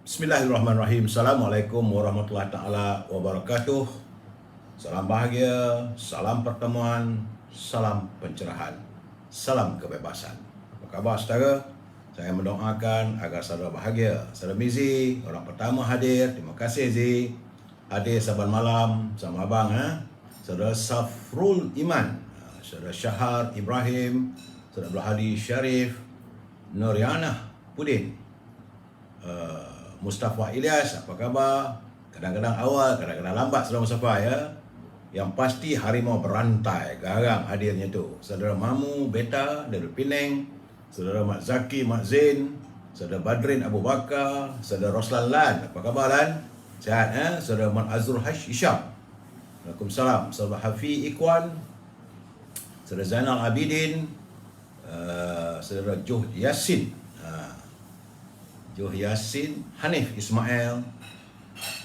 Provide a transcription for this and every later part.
Bismillahirrahmanirrahim. Assalamualaikum warahmatullahi taala wabarakatuh. Salam bahagia, salam pertemuan, salam pencerahan, salam kebebasan. Apa khabar saudara? Saya mendoakan agar saudara bahagia. Saudara Mizi, orang pertama hadir. Terima kasih Zi. Hadir saban malam sama abang. Saudara Safrul Iman, saudara Syahar Ibrahim, saudara Abdul Hadi Syarif, Nuriana Pudin, Mustafa Ilyas, apa khabar? Kadang-kadang awal, kadang-kadang lambat saudara Mustafa ya. Yang pasti harimau berantai, garang hadirnya tu. Saudara Mamu Beta dari Penang, saudara Mak Zaki, Mak Zain, saudara Badrin Abu Bakar, saudara Roslan Lan, apa khabar Lan? Sihat ya? Saudara Mak Azrul Hash Isyam, Waalaikumsalam. Saudara Hafi Ikwan, saudara Zainal Abidin, saudara Joh Yasin, Joh Yasin, Hanif Ismail.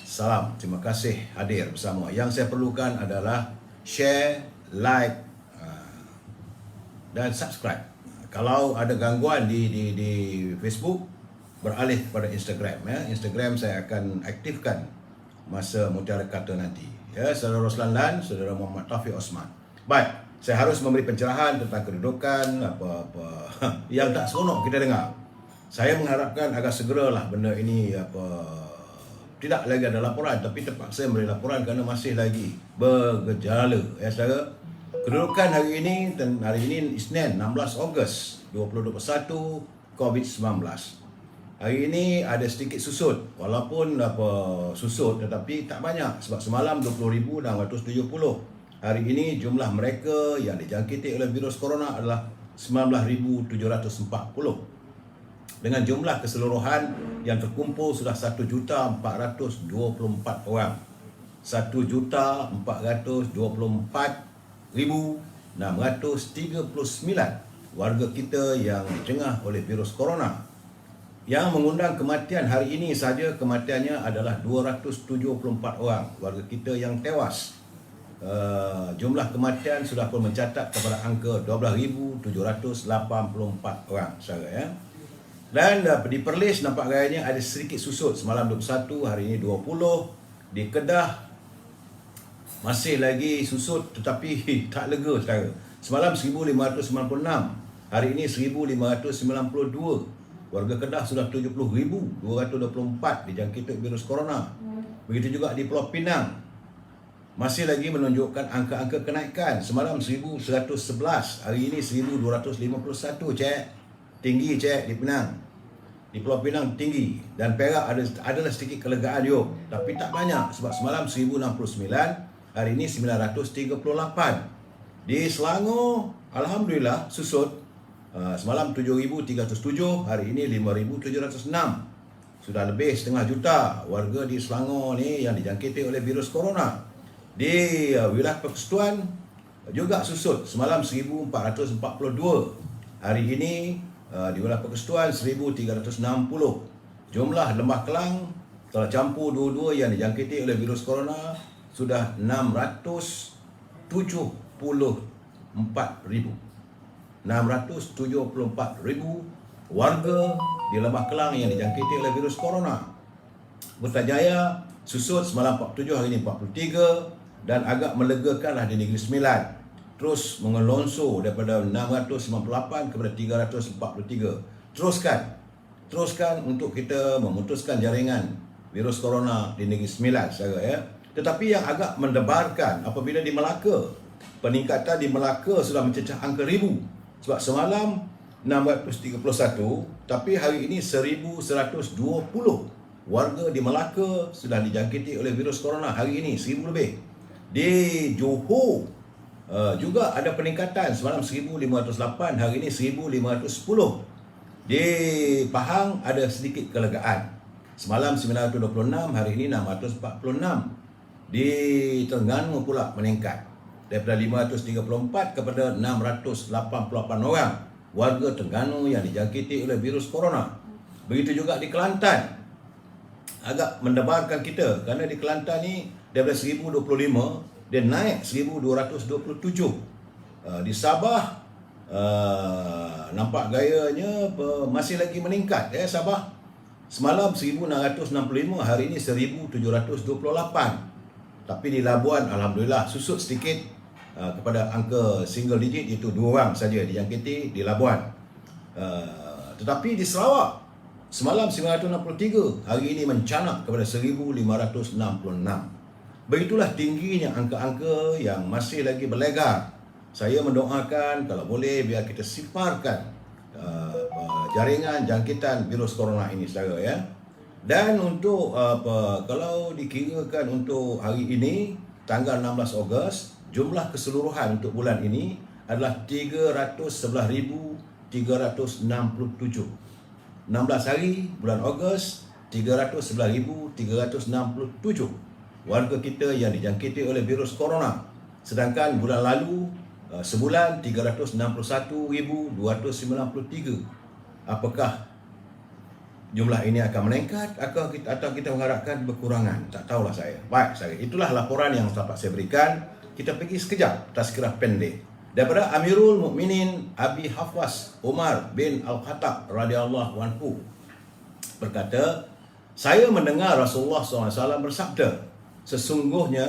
Salam, terima kasih hadir bersama. Yang saya perlukan adalah share, like dan subscribe. Kalau ada gangguan di Facebook, beralih kepada Instagram ya. Instagram saya akan aktifkan masa Mutiara Kata nanti. Ya, saudara Roslan Lan, saudara Muhammad Taufik Osman. Baik, saya harus memberi pencerahan tentang kedudukan apa-apa yang tak seronok kita dengar. Saya mengharapkan agar segeralah benda ini tidak lagi ada laporan, tapi terpaksa memberi laporan kerana masih lagi bergejala ya saudara. Kedudukan hari ini Isnin 16 Ogos 2021 COVID-19. Hari ini ada sedikit susut, walaupun susut tetapi tak banyak sebab semalam 20,670. Hari ini jumlah mereka yang dijangkiti oleh virus corona adalah 19,740. Dengan jumlah keseluruhan yang terkumpul sudah 1,424 orang. 1,424,639 warga kita yang dicengah oleh virus corona. Yang mengundang kematian hari ini saja, kematiannya adalah 274 orang warga kita yang tewas. Jumlah kematian sudah pun mencatat kepada angka 12,784 orang saudara ya. Dan di Perlis nampak gayanya ada sedikit susut. Semalam 21, hari ini 20. Di Kedah masih lagi susut tetapi tak lega saudara. Semalam 1,596, hari ini 1,592. Warga Kedah sudah 70,224 dijangkiti virus corona. Begitu juga di Pulau Pinang, masih lagi menunjukkan angka-angka kenaikan. Semalam 1,111, hari ini 1,251 cek. Tinggi cek di Penang. Di Pulau Pinang tinggi. Dan Perak adalah sedikit kelegaan yuk, tapi tak banyak sebab semalam 1,069, hari ini 938. Di Selangor alhamdulillah susut. Semalam 7,307, hari ini 5,706. Sudah lebih setengah juta warga di Selangor ni yang dijangkiti oleh virus corona. Di wilayah Persekutuan juga susut. Semalam 1,442. Hari ini di wilayah Persekutuan 1,360. Jumlah Lembah Kelang telah campur dua-dua yang dijangkiti oleh virus corona sudah 674,000. 674,000 warga di Lembah Kelang yang dijangkiti oleh virus corona. Putrajaya susut semalam 47, hari ini 43, dan agak melegakanlah di Negeri Sembilan. Terus mengelonsor daripada 698 kepada 343. Teruskan untuk kita memutuskan jaringan virus corona di Negeri Sembilan saudara ya. Tetapi yang agak mendebarkan apabila di Melaka, peningkatan di Melaka sudah mencecah angka ribu. Sebab semalam 631, tapi hari ini 1,120 warga di Melaka sudah dijangkiti oleh virus corona. Hari ini 1,000 lebih. Di Johor juga ada peningkatan. Semalam 1,508, hari ini 1,510. Di Pahang ada sedikit kelegaan. Semalam 926, hari ini 646. Di Terengganu pula meningkat daripada 534 kepada 688 orang warga Terengganu yang dijangkiti oleh virus corona. Begitu juga di Kelantan. Agak mendebarkan kita kerana di Kelantan ni daripada 1,025 dia naik 1,227. Di Sabah nampak gayanya masih lagi meningkat ya Sabah. Semalam 1665, hari ini 1728. Tapi di Labuan alhamdulillah susut sedikit kepada angka single digit, iaitu 2 orang saja dijangkiti di Labuan. Tetapi di Sarawak semalam 963, hari ini mencanak kepada 1566. Begitulah tingginya angka-angka yang masih lagi berlegar. Saya mendoakan kalau boleh biar kita sifarkan jaringan jangkitan virus corona ini, saudara ya. Dan untuk kalau dikirakan untuk hari ini tanggal 16 Ogos, jumlah keseluruhan untuk bulan ini adalah 311,367. 16 hari bulan Ogos, 311,367 warga kita yang dijangkiti oleh virus corona. Sedangkan bulan lalu sebulan 361,293. Apakah jumlah ini akan meningkat atau kita mengharapkan berkurangan? Tak tahulah saya. Baik, itulah laporan yang dapat saya berikan. Kita pergi sekejap tazkirah pendek daripada Amirul Mukminin Abi Hafs Umar bin Al-Khattab radhiyallahu anhu berkata, saya mendengar Rasulullah SAW bersabda, sesungguhnya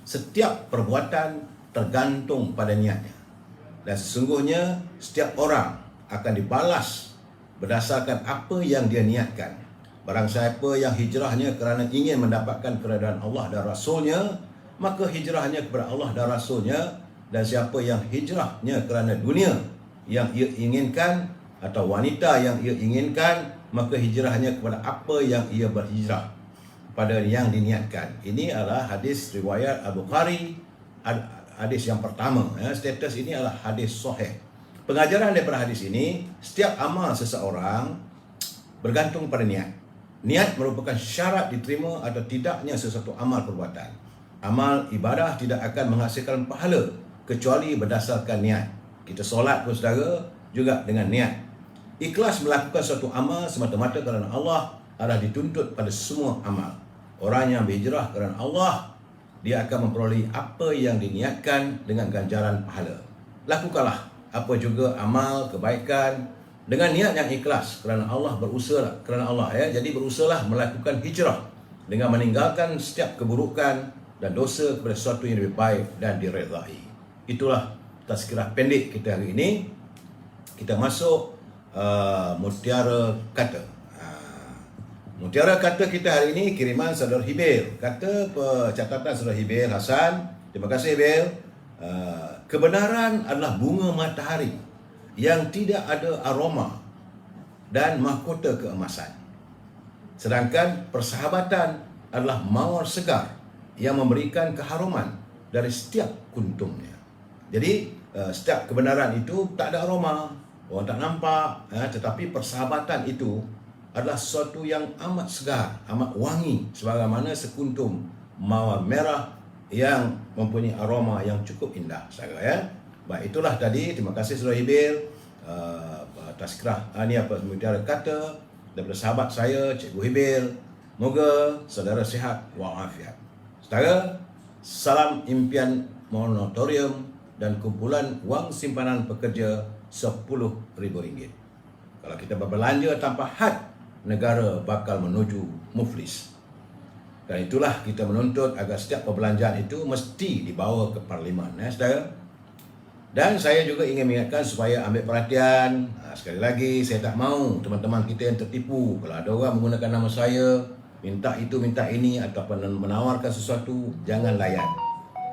setiap perbuatan tergantung pada niatnya, dan sesungguhnya setiap orang akan dibalas berdasarkan apa yang dia niatkan. Barang siapa yang hijrahnya kerana ingin mendapatkan keredaan Allah dan Rasulnya, maka hijrahnya kepada Allah dan Rasulnya. Dan siapa yang hijrahnya kerana dunia yang ia inginkan atau wanita yang ia inginkan, maka hijrahnya kepada apa yang ia berhijrah, pada yang diniatkan. Ini adalah hadis riwayat Al-Bukhari, hadis yang pertama. Status ini adalah hadis sahih. Pengajaran daripada hadis ini, setiap amal seseorang bergantung pada niat. Niat merupakan syarat diterima atau tidaknya sesuatu amal perbuatan. Amal ibadah tidak akan menghasilkan pahala kecuali berdasarkan niat. Kita solat pun saudara juga dengan niat. Ikhlas melakukan suatu amal semata-mata kerana Allah adalah dituntut pada semua amal. Orang yang berhijrah kerana Allah, dia akan memperoleh apa yang diniatkan dengan ganjaran pahala. Lakukanlah apa juga amal kebaikan dengan niat yang ikhlas kerana Allah, berusaha kerana Allah ya. Jadi berusahalah melakukan hijrah dengan meninggalkan setiap keburukan dan dosa kepada sesuatu yang lebih baik dan diredai. Itulah tazkirah pendek kita hari ini. Kita masuk mutiara kata. Mutiara kata kita hari ini kiriman saudara Hibil. Kata catatan saudara Hibil Hasan. Terima kasih Hibil. Kebenaran adalah bunga matahari yang tidak ada aroma dan mahkota keemasan. Sedangkan persahabatan adalah mawar segar yang memberikan keharuman dari setiap kuntumnya. Jadi setiap kebenaran itu tak ada aroma, orang tak nampak, tetapi persahabatan itu adalah sesuatu yang amat segar, amat wangi, sebagaimana sekuntum mawar merah yang mempunyai aroma yang cukup indah, saudara ya. Baik, itulah tadi. Terima kasih saudara Hibil. Tazkirah mutiara kata daripada sahabat saya Cikgu Hibil. Moga saudara sihat walafiat. Saudara, salam impian moratorium dan kumpulan wang simpanan pekerja RM10,000. Kalau kita berbelanja tanpa had, negara bakal menuju muflis. Dan itulah kita menuntut agar setiap perbelanjaan itu mesti dibawa ke Parlimen, saudara. Dan saya juga ingin mengingatkan supaya ambil perhatian. Sekali lagi, saya tak mahu teman-teman kita yang tertipu. Kalau ada orang menggunakan nama saya, minta itu, minta ini, ataupun menawarkan sesuatu, jangan layan.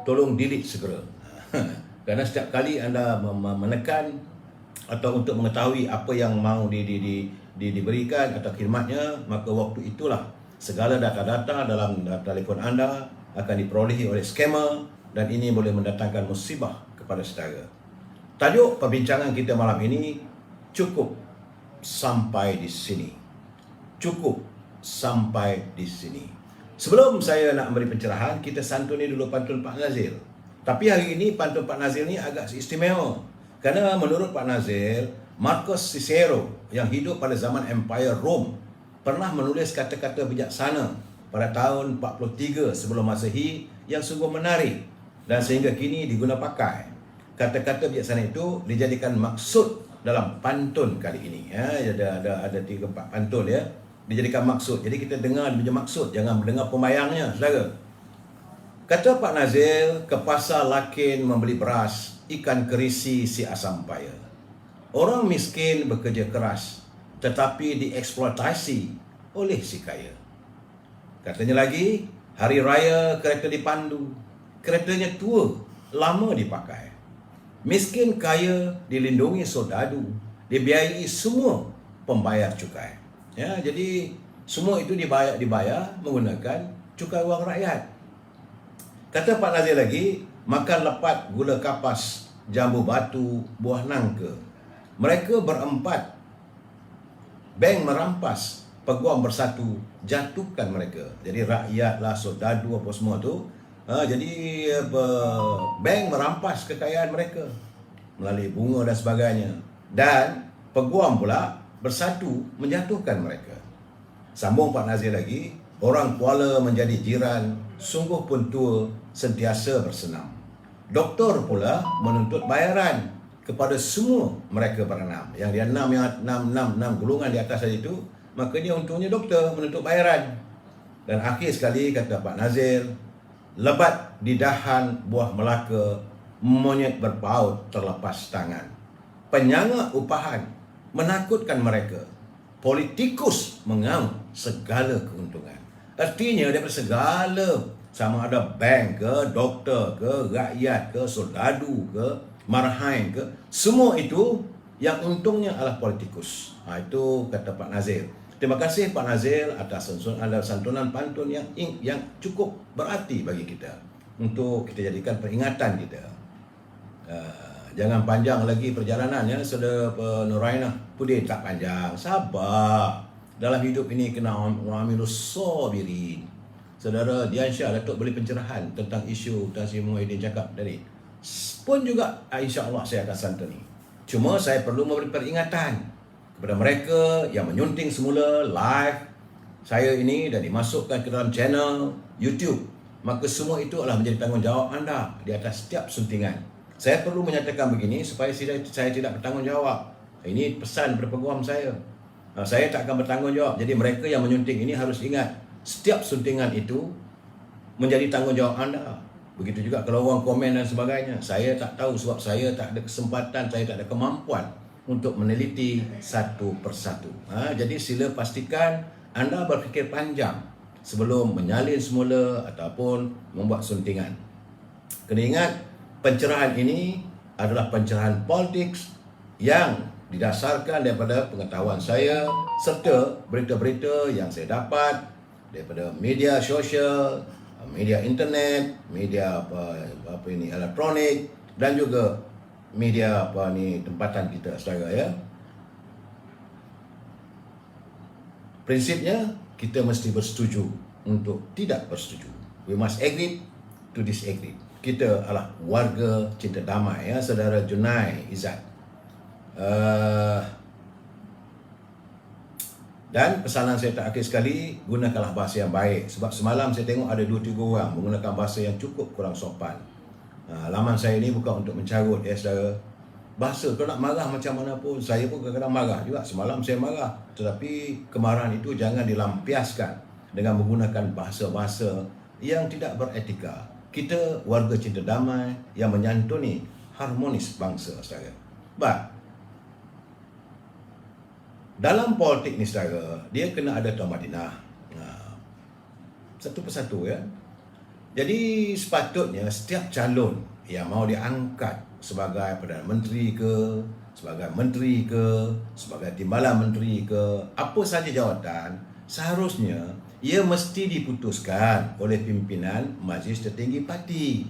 Tolong delete segera. Kerana setiap kali anda menekan atau untuk mengetahui apa yang mahu diberikan atau khidmatnya, maka waktu itulah segala data-data dalam telefon anda akan diperolehi oleh skamer, dan ini boleh mendatangkan musibah kepada saudara. Tajuk perbincangan kita malam ini cukup sampai di sini. Cukup sampai di sini. Sebelum saya nak memberi pencerahan, kita santuni dulu pantun Pak Nazir. Tapi hari ini pantun Pak Nazir ni agak istimewa. Kerana menurut Pak Nazir, Marcus Cicero yang hidup pada zaman Empire Rome pernah menulis kata-kata bijaksana pada tahun 43 sebelum Masehi yang sungguh menarik dan sehingga kini diguna pakai. Kata-kata bijaksana itu dijadikan maksud dalam pantun kali ini. Ada 3-4 pantun ya. Dijadikan maksud. Jadi kita dengar dia punya maksud, jangan mendengar pembayangnya, saudara. Kata Pak Nazil, ke pasar lakin membeli beras, ikan kerisi si asam paya. Orang miskin bekerja keras, tetapi dieksploitasi oleh si kaya. Katanya lagi, hari raya kereta dipandu, keretanya tua, lama dipakai. Miskin kaya dilindungi sodadu, dibiayai semua pembayar cukai. Ya, jadi semua itu dibayar menggunakan cukai wang rakyat. Kata Pak Nazir lagi, makan lepat gula kapas, jambu batu, buah nangka. Mereka berempat, bank merampas, peguam bersatu, jatuhkan mereka. Jadi rakyat lah, sodadu apa semua tu. Jadi bank merampas kekayaan mereka melalui bunga dan sebagainya. Dan peguam pula bersatu menjatuhkan mereka. Sambung Pak Nazir lagi, orang Kuala menjadi jiran, sungguh pun tua, sentiasa bersenam. Doktor pula menuntut bayaran kepada semua mereka berenam. Yang dia enam golongan di atas tadi itu, maka dia untungnya doktor menuntut bayaran. Dan akhir sekali kata Pak Nazir, lebat di dahan buah Melaka, monyet berpaut terlepas tangan. Penyanga upahan menakutkan mereka. Politikus mengamuk segala keuntungan. Artinya daripada segala, sama ada bank ke, doktor ke, rakyat ke, soldadu ke, marhain ke, semua itu yang untungnya adalah politikus. Itu kata Pak Nazir. Terima kasih Pak Nazir atas santunan pantun yang cukup berarti bagi kita, untuk kita jadikan peringatan kita. Jangan panjang lagi perjalanan ya, Saudara Nurainah. Pudin tak panjang, sabar. Dalam hidup ini kena amilus sabirin. Saudara Diansyah Datuk beri pencerahan tentang isu Tan Sri Muhyiddin cakap tadi. Pun juga insya-Allah saya akan santuni. Cuma saya perlu memberi peringatan kepada mereka yang menyunting semula live saya ini dan dimasukkan ke dalam channel YouTube. Maka semua itu adalah menjadi tanggungjawab anda di atas setiap suntingan. Saya perlu menyatakan begini supaya saya tidak bertanggungjawab. Ini pesan daripada peguam saya. Saya tak akan bertanggungjawab. Jadi mereka yang menyunting ini harus ingat, setiap suntingan itu menjadi tanggungjawab anda. Begitu juga kalau orang komen dan sebagainya. Saya tak tahu sebab saya tak ada kesempatan, saya tak ada kemampuan untuk meneliti satu persatu. Jadi sila pastikan anda berfikir panjang sebelum menyalin semula ataupun membuat suntingan. Kena ingat, pencerahan ini adalah pencerahan politik yang didasarkan daripada pengetahuan saya serta berita-berita yang saya dapat daripada media sosial, media internet, media elektronik dan juga media tempatan kita saudara ya. Prinsipnya kita mesti bersetuju untuk tidak bersetuju. We must agree to disagree. Kita adalah warga cinta damai ya, Saudara Junai Izzat. Dan pesanan saya terakhir sekali, gunakanlah bahasa yang baik. Sebab semalam saya tengok ada 2-3 orang menggunakan bahasa yang cukup kurang sopan. Laman saya ini bukan untuk mencarut ya saudara. Bahasa kalau nak marah macam mana pun, saya pun kadang-kadang marah juga. Semalam saya marah, tetapi kemarahan itu jangan dilampiaskan dengan menggunakan bahasa-bahasa yang tidak beretika. Kita warga cinta damai yang menyantuni harmonis bangsa saudara. Dalam politik ni saudara, dia kena ada Tuan Madinah. Satu persatu ya. Jadi sepatutnya setiap calon yang mau diangkat sebagai Perdana Menteri ke, sebagai menteri ke, sebagai timbalan menteri ke, apa saja jawatan, seharusnya ia mesti diputuskan oleh pimpinan Majlis Tertinggi Parti.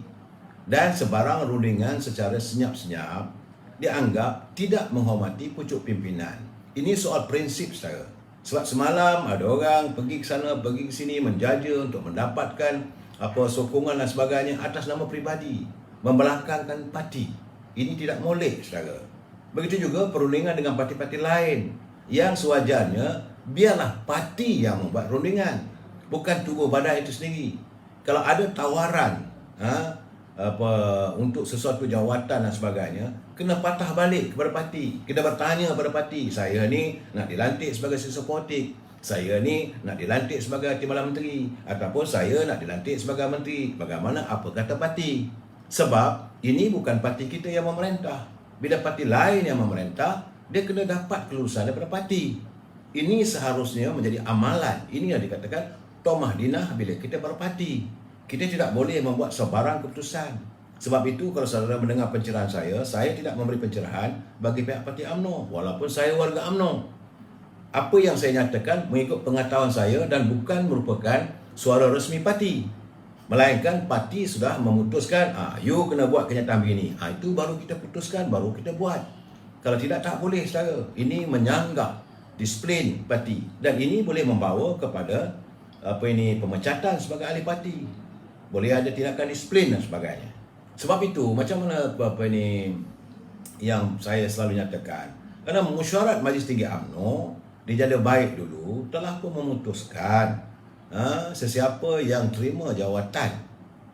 Dan sebarang rundingan secara senyap-senyap dianggap tidak menghormati pucuk pimpinan. Ini soal prinsip saudara. Sebab semalam ada orang pergi ke sana, pergi ke sini menjaja untuk mendapatkan sokongan dan sebagainya atas nama peribadi, membelakangkan parti. Ini tidak molek saudara. Begitu juga perundingan dengan parti-parti lain yang sewajarnya biarlah parti yang membuat rundingan, bukan tubuh badan itu sendiri. Kalau ada tawaran untuk sesuatu jawatan dan sebagainya, kena patah balik kepada parti, kena bertanya kepada parti, saya ni nak dilantik sebagai siswa politik, saya ni nak dilantik sebagai timbalan menteri, ataupun saya nak dilantik sebagai menteri. Bagaimana apa kata parti? Sebab ini bukan parti kita yang memerintah. Bila parti lain yang memerintah, dia kena dapat kelulusan daripada parti. Ini seharusnya menjadi amalan. Ini yang dikatakan Tomah Dinah bila kita berparti. Kita tidak boleh membuat sebarang keputusan. Sebab itu kalau saudara mendengar pencerahan saya tidak memberi pencerahan bagi pihak parti UMNO walaupun saya warga UMNO. Apa yang saya nyatakan mengikut pengetahuan saya dan bukan merupakan suara resmi parti. Melainkan parti sudah memutuskan, you kena buat kenyataan begini. Itu baru kita putuskan, baru kita buat. Kalau tidak, tak boleh saudara. Ini menyanggah disiplin parti. Dan ini boleh membawa kepada pemecatan sebagai ahli parti. Boleh ada tindakan disiplin dan sebagainya. Sebab itu, macam mana yang saya selalu nyatakan, kerana mesyuarat Majlis Tinggi UMNO dijada baik dulu telah pun memutuskan sesiapa yang terima jawatan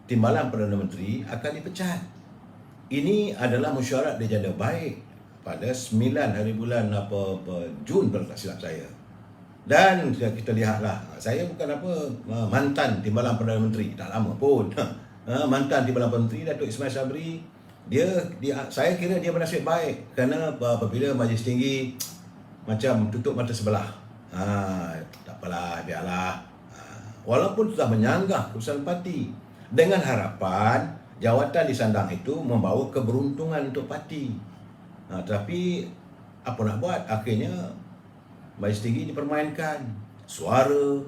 timbalan Perdana Menteri akan dipecat. Ini adalah mesyuarat dijada baik pada 9 hari bulan Jun kalau tak silap saya. Dan kita lihatlah, saya bukan mantan timbalan Perdana Menteri, tak lama pun. Mantan timbalan Perdana Menteri Datuk Ismail Sabri, saya kira dia bernasib baik kerana apabila Majlis Tinggi macam tutup mata sebelah, tak apalah, biarlah, walaupun sudah menyanggah keputusan parti dengan harapan jawatan disandang itu membawa keberuntungan untuk parti. Tapi apa nak buat, akhirnya Majlis Tinggi dipermainkan. Suara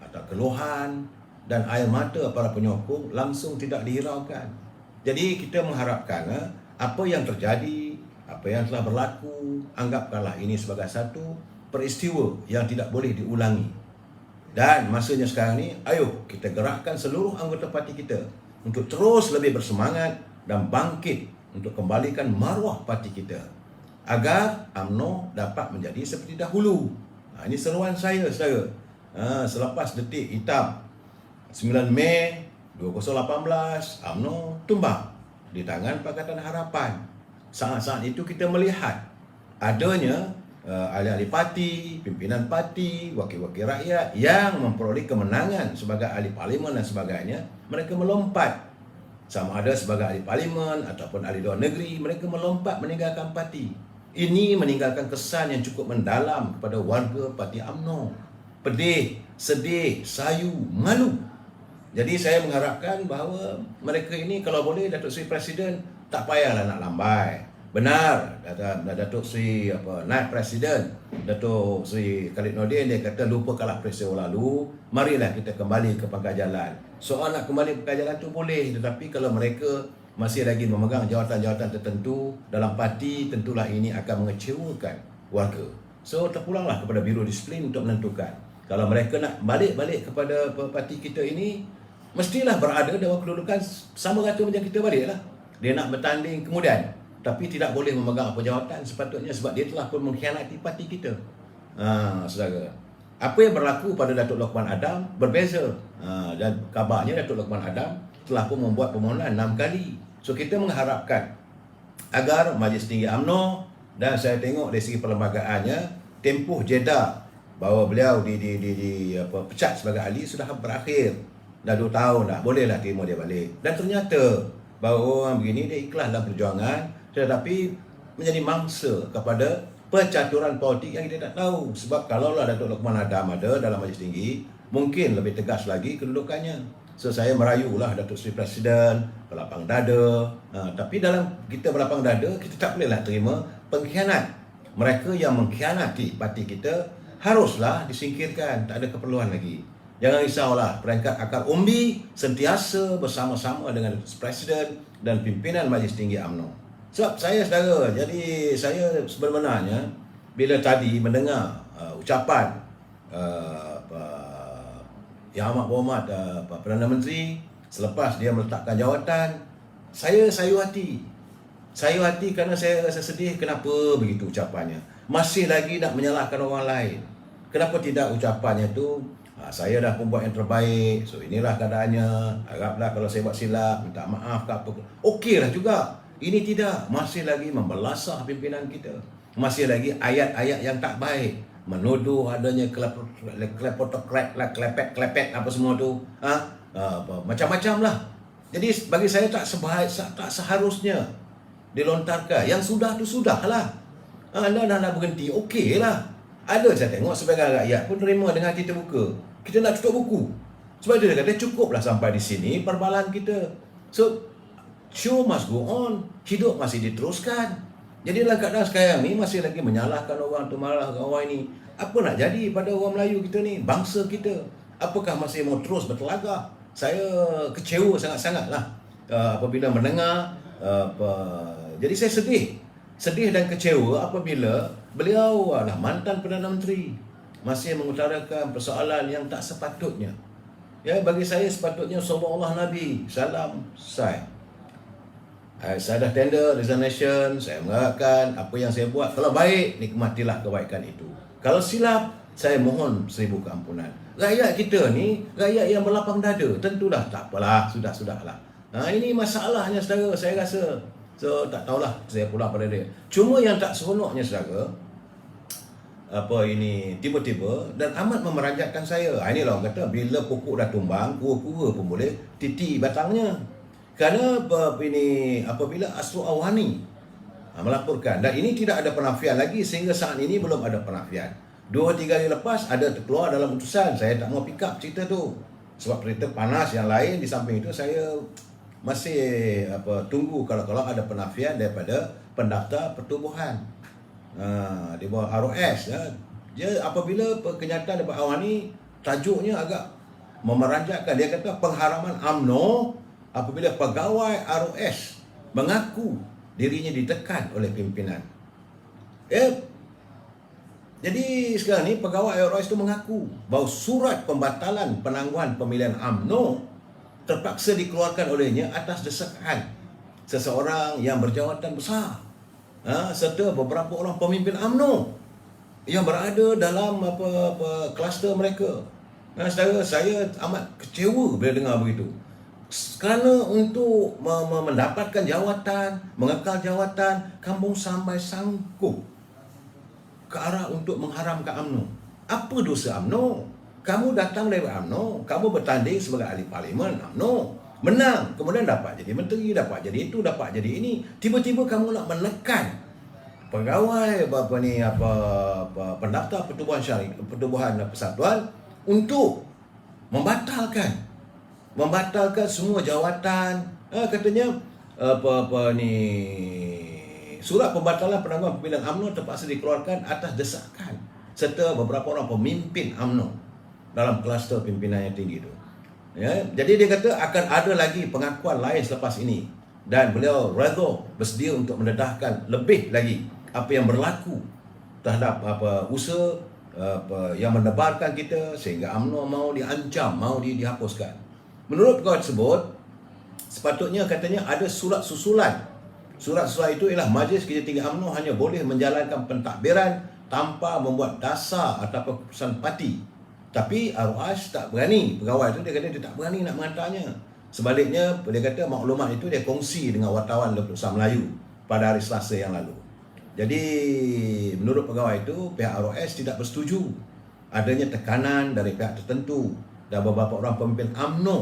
atau keluhan dan air mata para penyokong langsung tidak dihiraukan. Jadi kita mengharapkan apa yang terjadi, apa yang telah berlaku, anggapkanlah ini sebagai satu peristiwa yang tidak boleh diulangi. Dan masanya sekarang ni, ayo kita gerakkan seluruh anggota parti kita untuk terus lebih bersemangat dan bangkit untuk kembalikan maruah parti kita agar UMNO dapat menjadi seperti dahulu. Ini seruan saya, saudara. Selepas detik hitam 9 Mei 2018, UMNO tumbang di tangan Pakatan Harapan. Saat-saat itu kita melihat adanya ahli-ahli parti, pimpinan parti, wakil-wakil rakyat yang memperoleh kemenangan sebagai ahli parlimen dan sebagainya. Mereka melompat, sama ada sebagai ahli parlimen ataupun ahli luar negeri, mereka melompat meninggalkan parti. Ini meninggalkan kesan yang cukup mendalam kepada warga parti UMNO. Pedih, sedih, sayu, malu. Jadi saya mengharapkan bahawa mereka ini kalau boleh Datuk Seri Presiden tak payahlah nak lambai. Benar, Datuk Seri Naib Presiden Datuk Seri Khalid Nordin, dia kata lupakanlah peristiwa lalu, marilah kita kembali ke pangkal jalan. Soal nak kembali ke pangkal jalan tu boleh, tetapi kalau mereka masih lagi memegang jawatan-jawatan tertentu dalam parti, tentulah ini akan mengecewakan warga. So terpulanglah kepada Biro Disiplin untuk menentukan. Kalau mereka nak balik kepada parti kita ini, mestilah berada dalam kedudukan sama rata macam kita baliklah. Dia nak bertanding kemudian, tapi tidak boleh memegang apa jawatan sepatutnya sebab dia telah pun mengkhianati parti kita. Saudara, apa yang berlaku pada Datuk Lokman Adam berbeza. Dan kabarnya Datuk Lokman Adam telah pun membuat permohonan 6 kali. So kita mengharapkan agar Majlis Tinggi UMNO, dan saya tengok dari segi perlembagaannya, tempoh jeda bahawa beliau pecat sebagai ahli sudah berakhir. Dah 2 tahun dah, bolehlah terima dia balik. Dan ternyata bahawa orang begini dia ikhlas dalam perjuangan, tetapi menjadi mangsa kepada percaturan politik yang kita tak tahu. Sebab kalaulah Datuk Lokman Adam ada dalam Majlis Tinggi, mungkin lebih tegas lagi kedudukannya. So saya merayulah Datuk Seri Presiden berlapang dada. Tapi dalam kita berlapang dada, kita tak bolehlah terima pengkhianat. Mereka yang mengkhianati parti kita haruslah disingkirkan, tak ada keperluan lagi. Jangan risaulah, peringkat akar umbi sentiasa bersama-sama dengan Presiden dan pimpinan Majlis Tinggi UMNO. Sebab saya saudara, jadi saya sebenarnya bila tadi mendengar ucapan Yang Amat Berhormat Perdana Menteri selepas dia meletakkan jawatan, saya sayu hati. Sayu hati kerana saya rasa sedih kenapa begitu ucapannya. Masih lagi nak menyalahkan orang lain. Kenapa tidak ucapannya tu, saya dah pun buat yang terbaik, so inilah keadaannya, haraplah kalau saya buat silap, minta maaf ke apa, okeylah juga. Ini tidak, masih lagi membelasah pimpinan kita. Masih lagi ayat-ayat yang tak baik, menuduh adanya klepet apa semua tu, macam-macam lah. Jadi bagi saya tak seharusnya dilontarkan. Yang sudah tu sudahlah. Anda nak berhenti, okey lah. Ada saya tengok sebagai rakyat pun terima dengan kita buka. Kita nak tutup buku. Sebab itu dia kata cukuplah sampai di sini perbalan kita. So, show must go on. Hidup masih diteruskan. Jadi dalam keadaan sekarang ni masih lagi menyalahkan orang tu, marahkan orang ini. Apa nak jadi pada orang Melayu kita ni, bangsa kita? Apakah masih mau terus bertelagak? Saya kecewa sangat-sangat lah apabila mendengar jadi saya sedih dan kecewa apabila beliau adalah mantan Perdana Menteri masih mengutarakan persoalan yang tak sepatutnya. Ya, bagi saya sepatutnya sallallahu Nabi salam saya dah tender resignation. Saya mengharapkan apa yang saya buat kalau baik, nikmatilah kebaikan itu. Kalau silap, saya mohon 1000 keampunan. Rakyat kita ni rakyat yang berlapang dada. Tentulah tak apalah, sudahlah. Ini masalahnya saudara, saya rasa. So tak tahulah saya pula pada dia. Cuma yang tak seronoknya saudara, tiba-tiba dan amat memeranjatkan saya. Inilah orang kata bila pokok dah tumbang, kura-kura pun boleh titi batangnya. Kerana apabila Asro Awani melaporkan, dan ini tidak ada penafian lagi, sehingga saat ini belum ada penafian. 2-3 hari lepas ada terkeluar dalam utusan. Saya tak mau pick up cerita tu sebab cerita panas yang lain. Di samping itu saya masih tunggu kalau ada penafian daripada pendaftar pertubuhan di bawah ROS ya. Dia apabila kenyataan daripada Awani, tajuknya agak memeranjatkan. Dia kata pengharaman UMNO apabila pegawai ROS mengaku dirinya ditekan oleh pimpinan. Jadi sekarang ni pegawai ROS itu mengaku bahawa surat pembatalan penangguhan pemilihan UMNO terpaksa dikeluarkan olehnya atas desakan seseorang yang berjawatan besar serta beberapa orang pemimpin UMNO yang berada dalam kluster mereka. Saya amat kecewa bila dengar begitu. Kerana untuk mendapatkan jawatan, mengekal jawatan, kamu sampai sanggup ke arah untuk mengharamkan UMNO. Apa dosa UMNO? Kamu datang dari UMNO, kamu bertanding sebagai ahli parlimen UMNO, menang, kemudian dapat jadi menteri, dapat jadi itu, dapat jadi ini. Tiba-tiba kamu nak menekan pegawai pendaftar pertubuhan persatuan untuk membatalkan semua jawatan. Katanya surat pembatalan penangguhan pemilihan UMNO terpaksa dikeluarkan atas desakan serta beberapa orang pemimpin UMNO dalam kluster pimpinan yang tinggi itu. Ya, jadi dia kata akan ada lagi pengakuan lain selepas ini dan beliau redha bersedia untuk mendedahkan lebih lagi apa yang berlaku terhadap usaha yang menebarkan kita sehingga UMNO mau diancam, mau dihapuskan. Menurut pegawai tersebut, sepatutnya katanya ada surat susulan. Surat susulan itu ialah Majlis Kerja Tinggi UMNO hanya boleh menjalankan pentadbiran tanpa membuat dasar atau keputusan parti. Tapi ROS tak berani, pegawai itu dia kata dia tak berani nak menghantarnya. Sebaliknya, dia kata maklumat itu dia kongsi dengan wartawan Bersama Melayu pada hari Selasa yang lalu. Jadi, menurut pegawai itu, pihak ROS tidak bersetuju adanya tekanan dari pihak tertentu dan beberapa orang pemimpin UMNO.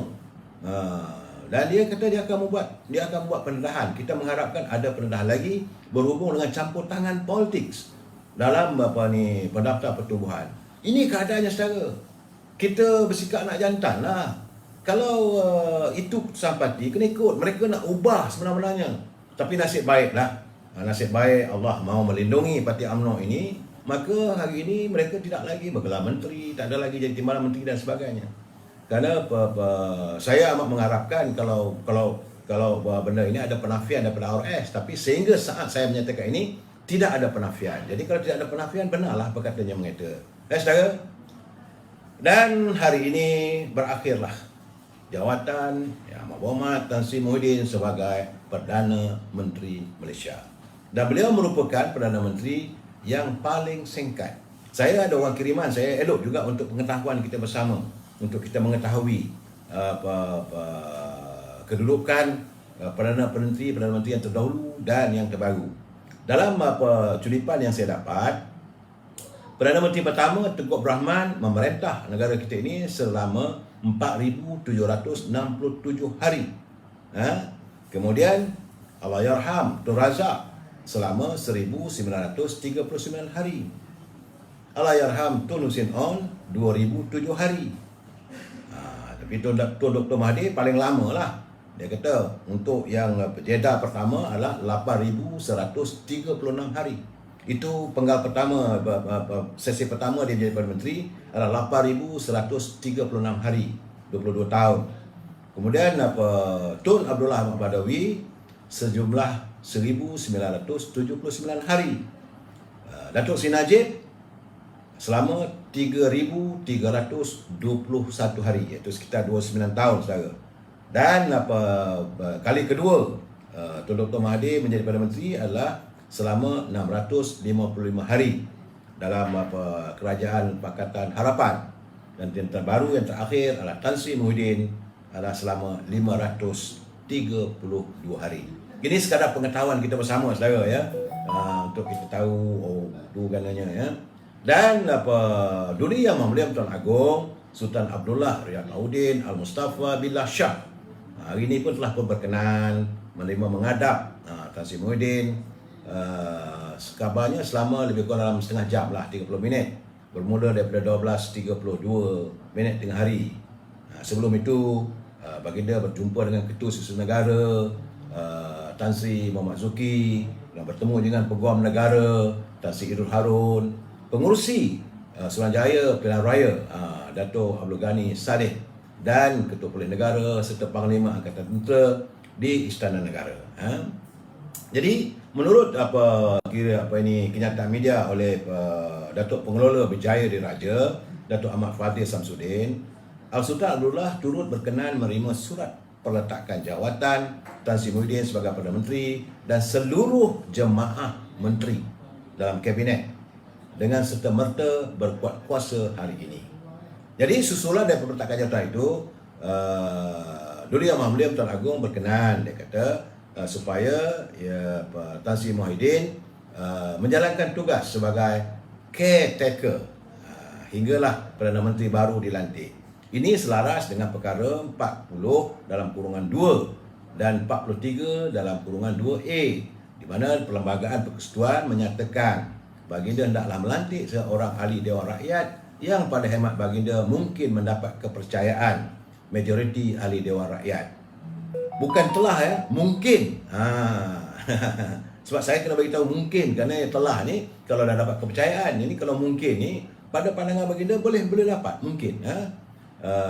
Dan dia kata dia akan membuat pendedahan. Kita mengharapkan ada pendedahan lagi berhubung dengan campur tangan politik dalam pendaftar pertubuhan. Ini keadaannya saudara. Kita bersikap nak jantan lah. Kalau itu keputusan parti, kena ikut. Mereka nak ubah sebenarnya. Tapi nasib baiklah. Nasib baik Allah mahu melindungi parti UMNO ini. Maka hari ini mereka tidak lagi bergelar menteri, tak ada lagi jadi timbalan menteri dan sebagainya. Kerana saya amat mengharapkan kalau benda ini ada penafian daripada RS. Tapi sehingga saat saya menyatakan ini, tidak ada penafian. Jadi kalau tidak ada penafian, benarlah perkataannya mengata. Saudara, dan hari ini berakhirlah jawatan Ahmad Muhammad Tan Sri Muhyiddin sebagai Perdana Menteri Malaysia. Dan beliau merupakan Perdana Menteri yang paling singkat. Saya ada orang kiriman, saya elok juga untuk pengetahuan kita bersama, untuk kita mengetahui kedudukan Perdana Menteri yang terdahulu dan yang terbaru. Dalam culipan yang saya dapat, Perdana Menteri pertama Tengku Abdul Rahman memerintah negara kita ini selama 4,767 hari. Kemudian Allahyarham Tun Razak selama 1,939 hari. Allahyarham Tun Hussein On 2,007 hari. Tapi Tun Dr. Mahathir paling lama lah. Dia kata untuk yang Jeddah pertama adalah 8,136 hari. Itu penggal pertama, sesi pertama dia menjadi Perdana Menteri adalah 8,136 hari, 22 tahun. Kemudian Tun Abdullah Ahmad Badawi sejumlah 1,979 hari. Datuk Seri Najib selama 3,321 hari, iaitu sekitar 29 tahun saudara. Dan kali kedua Tun Dr. Mahathir menjadi Perdana Menteri adalah selama 655 hari dalam Kerajaan Pakatan Harapan. Dan yang terbaru, yang terakhir adalah Tan Sri Muhyiddin adalah selama 532 hari. Ini sekadar pengetahuan kita bersama saudara ya, untuk kita tahu tu gananya ya. Dan Duli Yang Mahmulia Tuan Agong Sultan Abdullah Riyadauddin Al-Mustafa Billah Shah hari ini pun telah berkenan menerima menghadap Tan Sri Muhyiddin. Kabarnya selama lebih kurang dalam setengah jam lah, 30 minit, bermula daripada 12.32 minit tengah hari. Sebelum itu baginda berjumpa dengan Ketua Susun Negara Tan Sri Muhammad Zuki, dan bertemu dengan Peguam Negara Tan Sri Idul Harun, pengurusi Suruhanjaya Pilihan Raya Dato' Abdul Ghani Saleh, dan Ketua Polis Negara serta Panglima Angkatan Tentera di Istana Negara. Jadi menurut kenyataan media oleh Datuk Pengelola Berjaya Diraja Datuk Ahmad Fadhil Samsudin, Al-Sultan Abdullah turut berkenan menerima surat peletakan jawatan Tan Sri Muhyiddin sebagai Perdana Menteri dan seluruh jemaah menteri dalam kabinet dengan serta-merta berkuat kuasa hari ini. Jadi susulan dari peletakan jawatan itu, Duli Yang Mahmulia Tuan Agong berkenan, dia kata, supaya Tan Sri Muhyiddin menjalankan tugas sebagai caretaker hinggalah Perdana Menteri baru dilantik. Ini selaras dengan perkara 40 dalam kurungan 2 dan 43 dalam kurungan 2A, di mana Perlembagaan Persekutuan menyatakan baginda hendaklah melantik seorang ahli Dewan Rakyat yang pada hemat baginda mungkin mendapat kepercayaan majoriti ahli Dewan Rakyat. Bukan telah ya, mungkin. Sebab saya kena bagi tahu mungkin, kerana telah ni kalau dah dapat kepercayaan, ini kalau mungkin ni pada pandangan baginda boleh dapat mungkin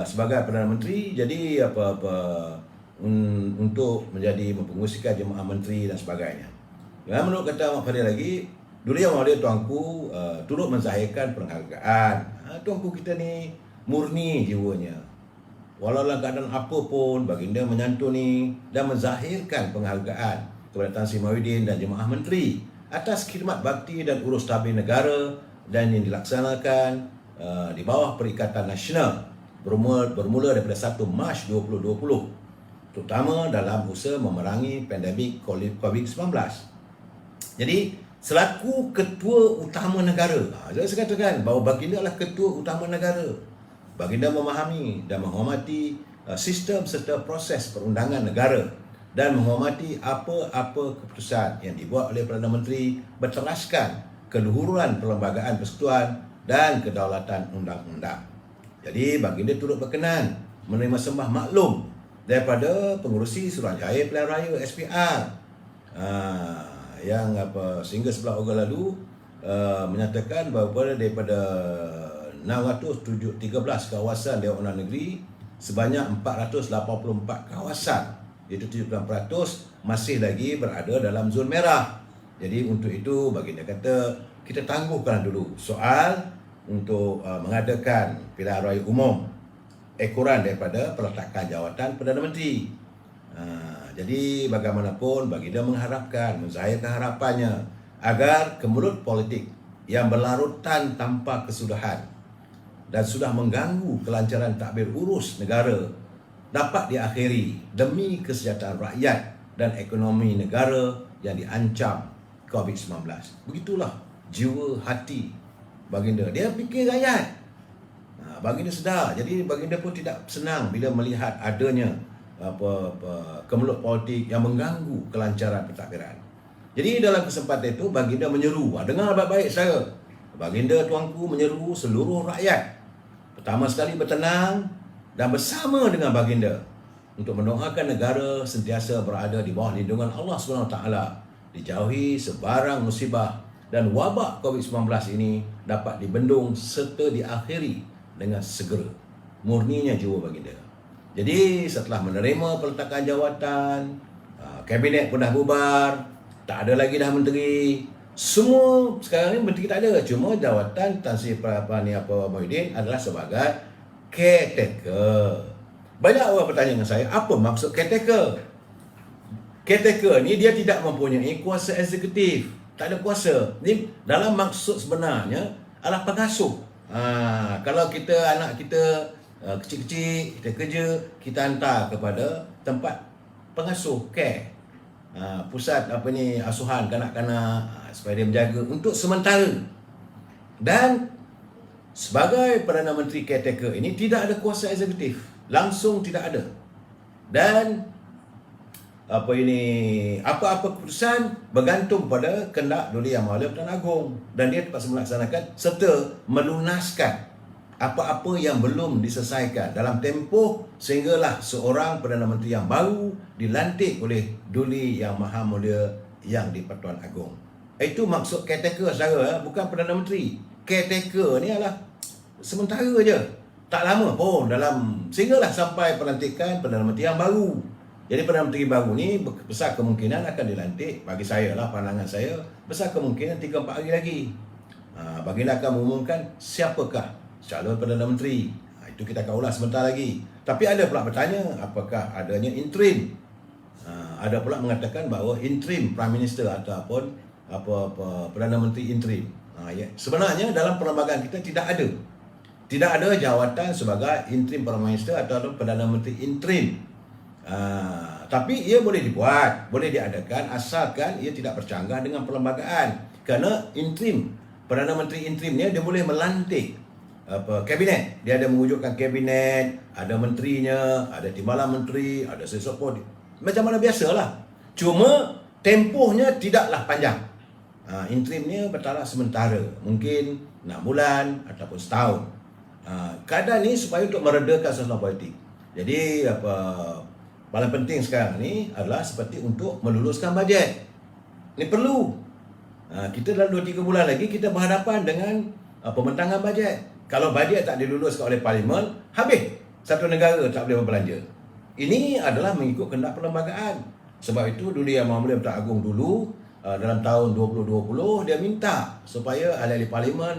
sebagai Perdana Menteri. Jadi untuk menjadi mempengurusikan jemaah menteri dan sebagainya. Dan menurut kata Ahmad Fadhil lagi, Dulu Yang Mahmulia tuanku turut menzahirkan penghargaan. Tuanku kita ni murni jiwanya. Walau dalam keadaan apa pun, baginda menyantuni dan menzahirkan penghargaan kepada Tan Sri Muhyiddin dan jemaah menteri atas khidmat bakti dan urus tabir negara dan yang dilaksanakan di bawah Perikatan Nasional bermula daripada 1 Mac 2020, terutama dalam usaha memerangi pandemik COVID-19. Jadi selaku ketua utama negara, saya katakan bahawa baginda adalah ketua utama negara. Baginda memahami dan menghormati sistem serta proses perundangan negara dan menghormati apa-apa keputusan yang dibuat oleh Perdana Menteri berteraskan keluhuran Perlembagaan Persekutuan dan kedaulatan undang-undang. Jadi baginda turut berkenan menerima sembah maklum daripada pengurusi Suruhanjaya Pilihan Raya SPR yang sehingga 11 Ogos lalu menyatakan bahawa daripada 613 kawasan Dewan Undangan Negeri, sebanyak 484 kawasan, iaitu 70% masih lagi berada dalam zon merah. Jadi untuk itu baginda kata kita tangguhkan dulu soal untuk mengadakan pilihan raya umum ekoran daripada peletakan jawatan Perdana Menteri. Jadi bagaimanapun baginda mengharapkan, menzahirkan harapannya agar kemelut politik yang berlarutan tanpa kesudahan dan sudah mengganggu kelancaran takbir urus negara dapat diakhiri demi kesejahteraan rakyat dan ekonomi negara yang diancam COVID-19. Begitulah jiwa hati baginda. Dia fikir rakyat. Baginda sedar. Jadi baginda pun tidak senang bila melihat adanya kemelut politik yang mengganggu kelancaran pentadbiran. Jadi dalam kesempatan itu baginda menyeru, dengar baik-baik saya. Baginda tuanku menyeru seluruh rakyat pertama sekali bertenang dan bersama dengan baginda untuk mendoakan negara sentiasa berada di bawah lindungan Allah SWT, dijauhi sebarang musibah dan wabak COVID-19 ini dapat dibendung serta diakhiri dengan segera. Murninya jiwa baginda. Jadi setelah menerima peletakan jawatan, kabinet pun dah bubar, tak ada lagi dah menteri. Semua sekarang ni menteri tak ada, cuma jawatan Tan Sri Muhyiddin adalah sebagai caretaker. Banyak orang bertanya dengan saya, apa maksud caretaker? Caretaker ni dia tidak mempunyai kuasa eksekutif, tak ada kuasa. Ni dalam maksud sebenarnya adalah pengasuh. Kalau kita anak kita kecil-kecil, kita kerja, kita hantar kepada tempat pengasuh, care, pusat asuhan kanak-kanak, supaya dia menjaga untuk sementara. Dan sebagai Perdana Menteri caretaker ini tidak ada kuasa eksekutif, langsung tidak ada. Dan apa-apa keputusan bergantung pada kehendak Duli Yang Maha Pertuan Agong, dan dia terpaksa melaksanakan serta melunaskan apa-apa yang belum diselesaikan dalam tempoh sehinggalah seorang Perdana Menteri yang baru dilantik oleh Duli Yang Maha Mulia Yang di-Pertuan Agong. Itu maksud caretaker saudara, bukan Perdana Menteri. Caretaker ni adalah sementara je, tak lama pun sehinggalah sampai pelantikan Perdana Menteri yang baru. Jadi Perdana Menteri baru ni besar kemungkinan akan dilantik, bagi saya lah, pandangan saya, besar kemungkinan 3-4 hari lagi. Baginda akan mengumumkan siapakah calon Perdana Menteri. Itu kita akan ulas sebentar lagi. Tapi ada pula bertanya, apakah adanya interim? Ada pula mengatakan bahawa interim Prime Minister ataupun Perdana Menteri interim. Sebenarnya dalam perlembagaan kita tidak ada. Tidak ada jawatan sebagai interim Prime Minister atau Perdana Menteri interim. Tapi ia boleh dibuat, boleh diadakan asalkan ia tidak bercanggah dengan perlembagaan. Kerana interim, Perdana Menteri interim ni dia boleh melantik kabinet. Dia ada mewujudkan kabinet, ada menterinya, ada timbalan menteri, ada sesuatu macam mana biasalah. Cuma tempohnya tidaklah panjang. Interim ni bertaraf sementara, mungkin 6 bulan ataupun setahun. Keadaan ni supaya untuk meredakan suasana politik. Jadi paling penting sekarang ni adalah seperti untuk meluluskan bajet. Ini perlu. Kita dalam 2-3 bulan lagi kita berhadapan dengan pembentangan bajet. Kalau bajet tak diluluskan oleh Parlimen, habis. Satu negara tak boleh berbelanja. Ini adalah mengikut kehendak perlembagaan. Sebab itu Duli Yang Maha Mulia Pertuan Agong dulu dalam tahun 2020 dia minta supaya ahli-ahli Parlimen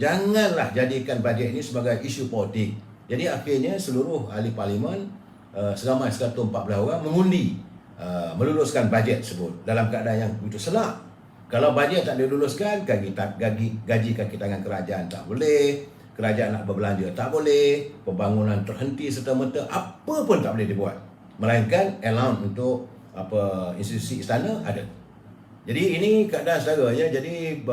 janganlah jadikan bajet ini sebagai isu politik. Jadi akhirnya seluruh ahli Parlimen seramai 114 orang mengundi meluluskan bajet tersebut dalam keadaan yang begitu selak. Kalau bajet tak diluluskan, gaji kaki tangan kerajaan tak boleh, kerajaan nak berbelanja tak boleh, pembangunan terhenti serta-merta, apa pun tak boleh dibuat, melainkan allowance untuk institusi istana ada. Jadi ini keadaan saudara ya. Jadi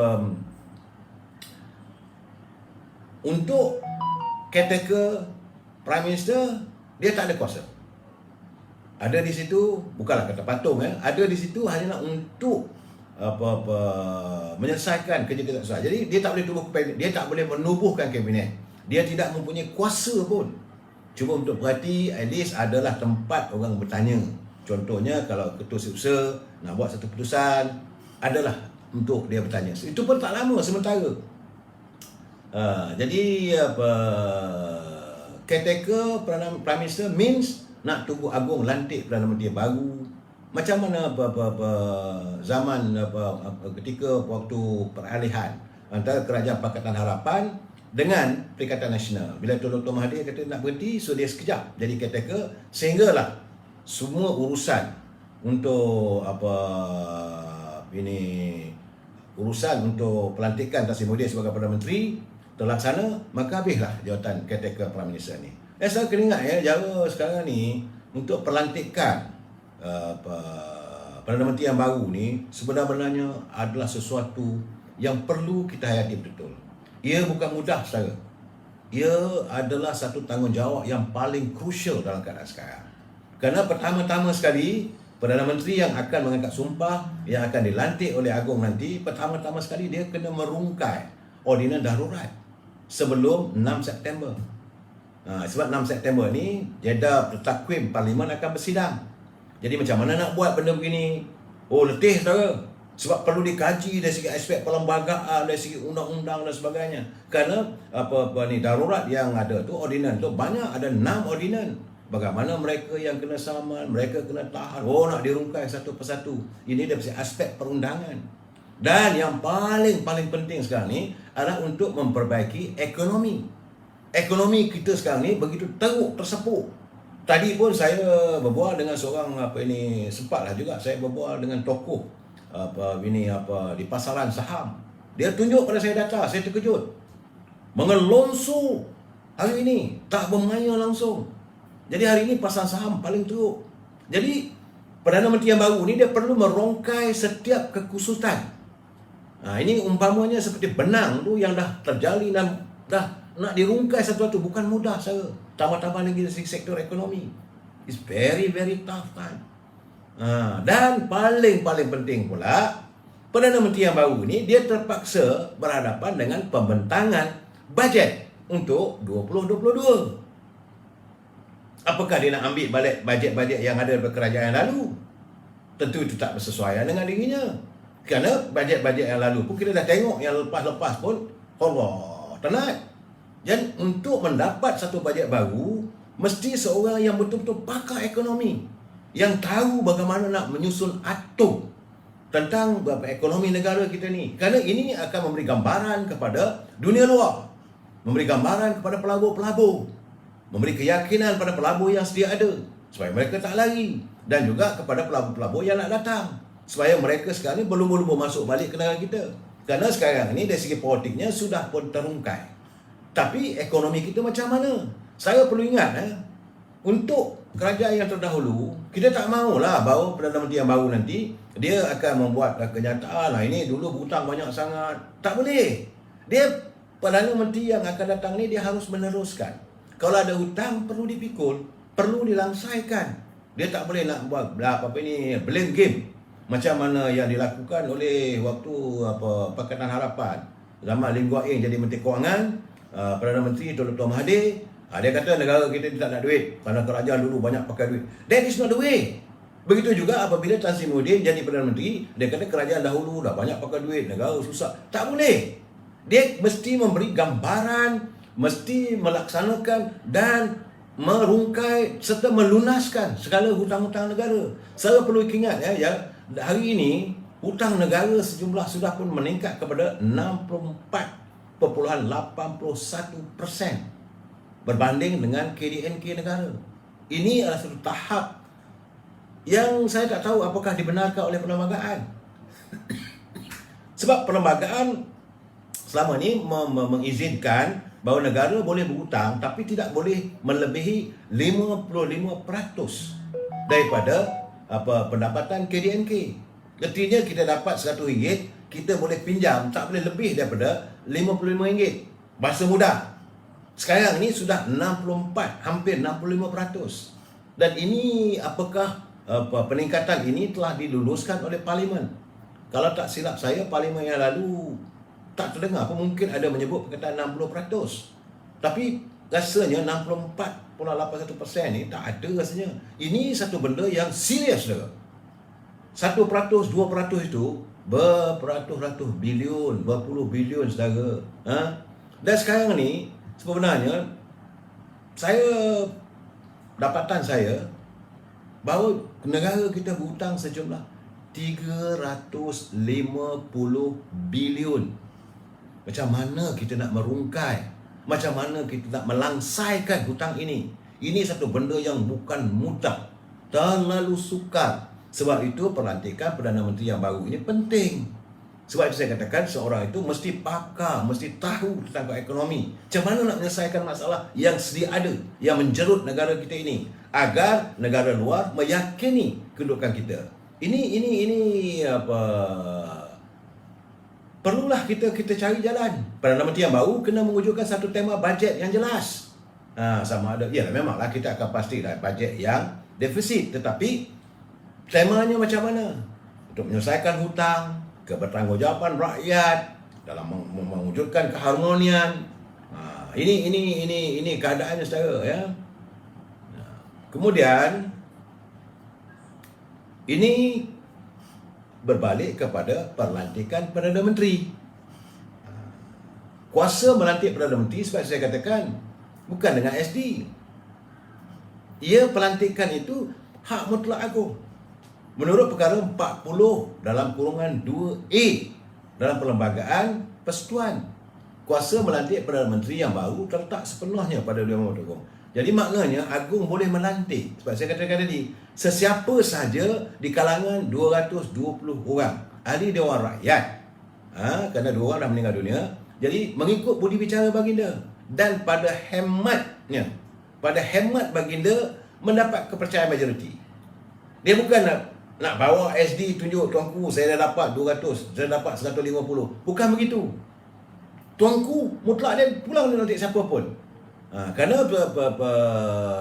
untuk caretaker Prime Minister, dia tak ada kuasa. Ada di situ, bukanlah kata patung ya, ada di situ hanya untuk menyelesaikan kerja-kerja susah. Jadi dia tak boleh tubuh kabinet, dia tak boleh menubuhkan kabinet. Dia tidak mempunyai kuasa pun. Cuma untuk berhati, at least adalah tempat orang bertanya. Contohnya kalau ketua setiausaha nak buat satu keputusan, adalah untuk dia bertanya. Itu pun tak lama, sementara. Jadi caretaker Prime Minister means nak tunggu Agong lantik Perdana Menteri baru. Macam mana zaman ketika waktu peralihan antara Kerajaan Pakatan Harapan dengan Perikatan Nasional. Bila Dr. Mahathir kata nak berhenti, so dia sekejap jadi caretaker, sehinggalah semua urusan untuk urusan untuk pelantikan Tan Sri Muhyiddin sebagai Perdana Menteri terlaksana, maka habislah jawatan caretaker Prime Minister ni. Saya kena ingat ya, cara sekarang ni untuk pelantikan Perdana Menteri yang baru ni sebenarnya adalah sesuatu yang perlu kita hayati betul. Ia bukan mudah, saudara. Ia adalah satu tanggungjawab yang paling krusial dalam keadaan sekarang. Kerana pertama-tama sekali, Perdana Menteri yang akan mengangkat sumpah, yang akan dilantik oleh Agong nanti, pertama-tama sekali dia kena merungkai ordinan darurat sebelum 6 September. Sebab 6 September ni, jadah takwim Parlimen akan bersidang. Jadi macam mana nak buat benda begini? Oh, letih, saudara. Sebab perlu dikaji dari segi aspek perlembagaan, dari segi undang-undang dan sebagainya. Kerana darurat yang ada tu, ordinan tu banyak, ada 6 ordinan. Bagaimana mereka yang kena saman, mereka kena tahan. Oh, nak dirungkai satu persatu. Ini dari aspek perundangan. Dan yang paling penting sekarang ni adalah untuk memperbaiki ekonomi. Ekonomi kita sekarang ni begitu teruk, tersepuk. Tadi pun saya berbual dengan seorang sempatlah juga saya berbual dengan tokoh di pasaran saham. Dia tunjuk pada saya data, saya terkejut. Mengelonsor hari ini, tak bermaya langsung. Jadi hari ini pasar saham paling teruk. Jadi Perdana Menteri yang baru ni dia perlu merongkai setiap kekusutan. Ini umpamanya seperti benang tu yang dah terjalin dan dah nak dirungkai satu-satu bukan mudah, saya. Tambah-tambah lagi dari sektor ekonomi. It's very tough time. Dan paling penting pula, Perdana Menteri yang baru ni dia terpaksa berhadapan dengan pembentangan bajet untuk 2022. Apakah dia nak ambil balik bajet-bajet yang ada di kerajaan yang lalu? Tentu itu tak bersesuaian dengan dirinya. Kerana bajet-bajet yang lalu pun kita dah tengok, yang lepas-lepas pun Allah tenat. Dan untuk mendapat satu bajet baru, mesti seorang yang betul-betul pakar ekonomi, yang tahu bagaimana nak menyusun atur tentang ekonomi negara kita ni. Kerana ini akan memberi gambaran kepada dunia luar, memberi gambaran kepada pelabur-pelabur, memberi keyakinan pada pelabur yang sedia ada, supaya mereka tak lari. Dan juga kepada pelabur-pelabur yang nak datang, supaya mereka sekarang ni berlumba-lumba masuk balik ke negara kita. Kerana sekarang ni dari segi politiknya sudah pun terungkai. Tapi ekonomi kita macam mana? Saya perlu ingat, untuk kerajaan yang terdahulu, kita tak maulah bahawa Perdana Menteri yang baru nanti, dia akan membuat kenyataan, ini dulu hutang banyak sangat. Tak boleh. Dia, Perdana Menteri yang akan datang ni, dia harus meneruskan. Kalau ada hutang, perlu dipikul, perlu dilangsaikan. Dia tak boleh nak buat blame game. Macam mana yang dilakukan oleh waktu Pakatan Harapan. Zaman Lim Guat Eng jadi Menteri Kewangan, Perdana Menteri Dr. Mahathir, dia kata negara kita tak nak duit kerana kerajaan dulu banyak pakai duit. That is not the way. Begitu juga apabila Tan Sri Muhyiddin jadi Perdana Menteri, dia kata kerajaan dahulu dah banyak pakai duit, negara susah. Tak boleh. Dia mesti memberi gambaran, mesti melaksanakan dan merungkai serta melunaskan segala hutang-hutang negara. Saya perlu ingat hari ini hutang negara sejumlah sudah pun meningkat kepada 64.81% berbanding dengan KDNK negara. Ini adalah satu tahap yang saya tak tahu apakah dibenarkan oleh perlembagaan. Sebab perlembagaan selama ini mengizinkan bahawa negara boleh berhutang tapi tidak boleh melebihi 55% daripada pendapatan KDNK. Artinya kita dapat RM100, kita boleh pinjam tak boleh lebih daripada RM55. Bahasa mudah. Sekarang ini sudah 64, hampir 65%. Dan ini apakah peningkatan ini telah diluluskan oleh Parlimen? Kalau tak silap saya, Parlimen yang lalu tak terdengar pun mungkin ada menyebut perkataan 60%. Tapi rasanya 64.81% ni tak ada rasanya. Ini satu benda yang serius dah. 1%, 2% itu beratus-ratus bilion, berpuluh bilion saudara. Dan sekarang ni sebenarnya dapatan saya bahawa negara kita berhutang sejumlah 350 bilion. Macam mana kita nak merungkai? Macam mana kita nak melangsaikan hutang ini? Ini satu benda yang bukan mudah, terlalu sukar. Sebab itu pelantikan Perdana Menteri yang baru ini penting. Sebab itu saya katakan seorang itu mesti pakar, mesti tahu tentang ekonomi. Macam mana nak menyelesaikan masalah yang sedia ada, yang menjerut negara kita ini, agar negara luar meyakini kedudukan kita. Ini apa? Perlulah kita cari jalan. Perdana Menteri yang baru kena mewujudkan satu tema bajet yang jelas. Sama ada, ya memanglah kita akan pastilah bajet yang defisit, tetapi temanya macam mana untuk menyelesaikan hutang, kebertanggungjawaban rakyat dalam mewujudkan keharmonian. Ini keadaannya saudara ya. Kemudian ini berbalik kepada perlantikan Perdana Menteri. Kuasa melantik Perdana Menteri seperti saya katakan bukan dengan SD. Ia pelantikan itu hak mutlak agung. Menurut perkara 40 dalam kurungan 2A dalam Perlembagaan Persekutuan, kuasa melantik Perdana Menteri yang baru terletak sepenuhnya pada Dewan Mahkamah Agung. Jadi maknanya Agung boleh melantik, sebab saya katakan tadi, sesiapa sahaja di kalangan 220 orang ahli Dewan Rakyat. Kerana 2 orang dah meninggal dunia, jadi mengikut budi bicara baginda, dan pada hemat baginda mendapat kepercayaan majoriti. Dia bukan nak bawa SD tunjuk, tuanku saya dah dapat 200, saya dapat 150. Bukan begitu. Tuanku mutlak dia pulang dia nanti siapa pun. Kerana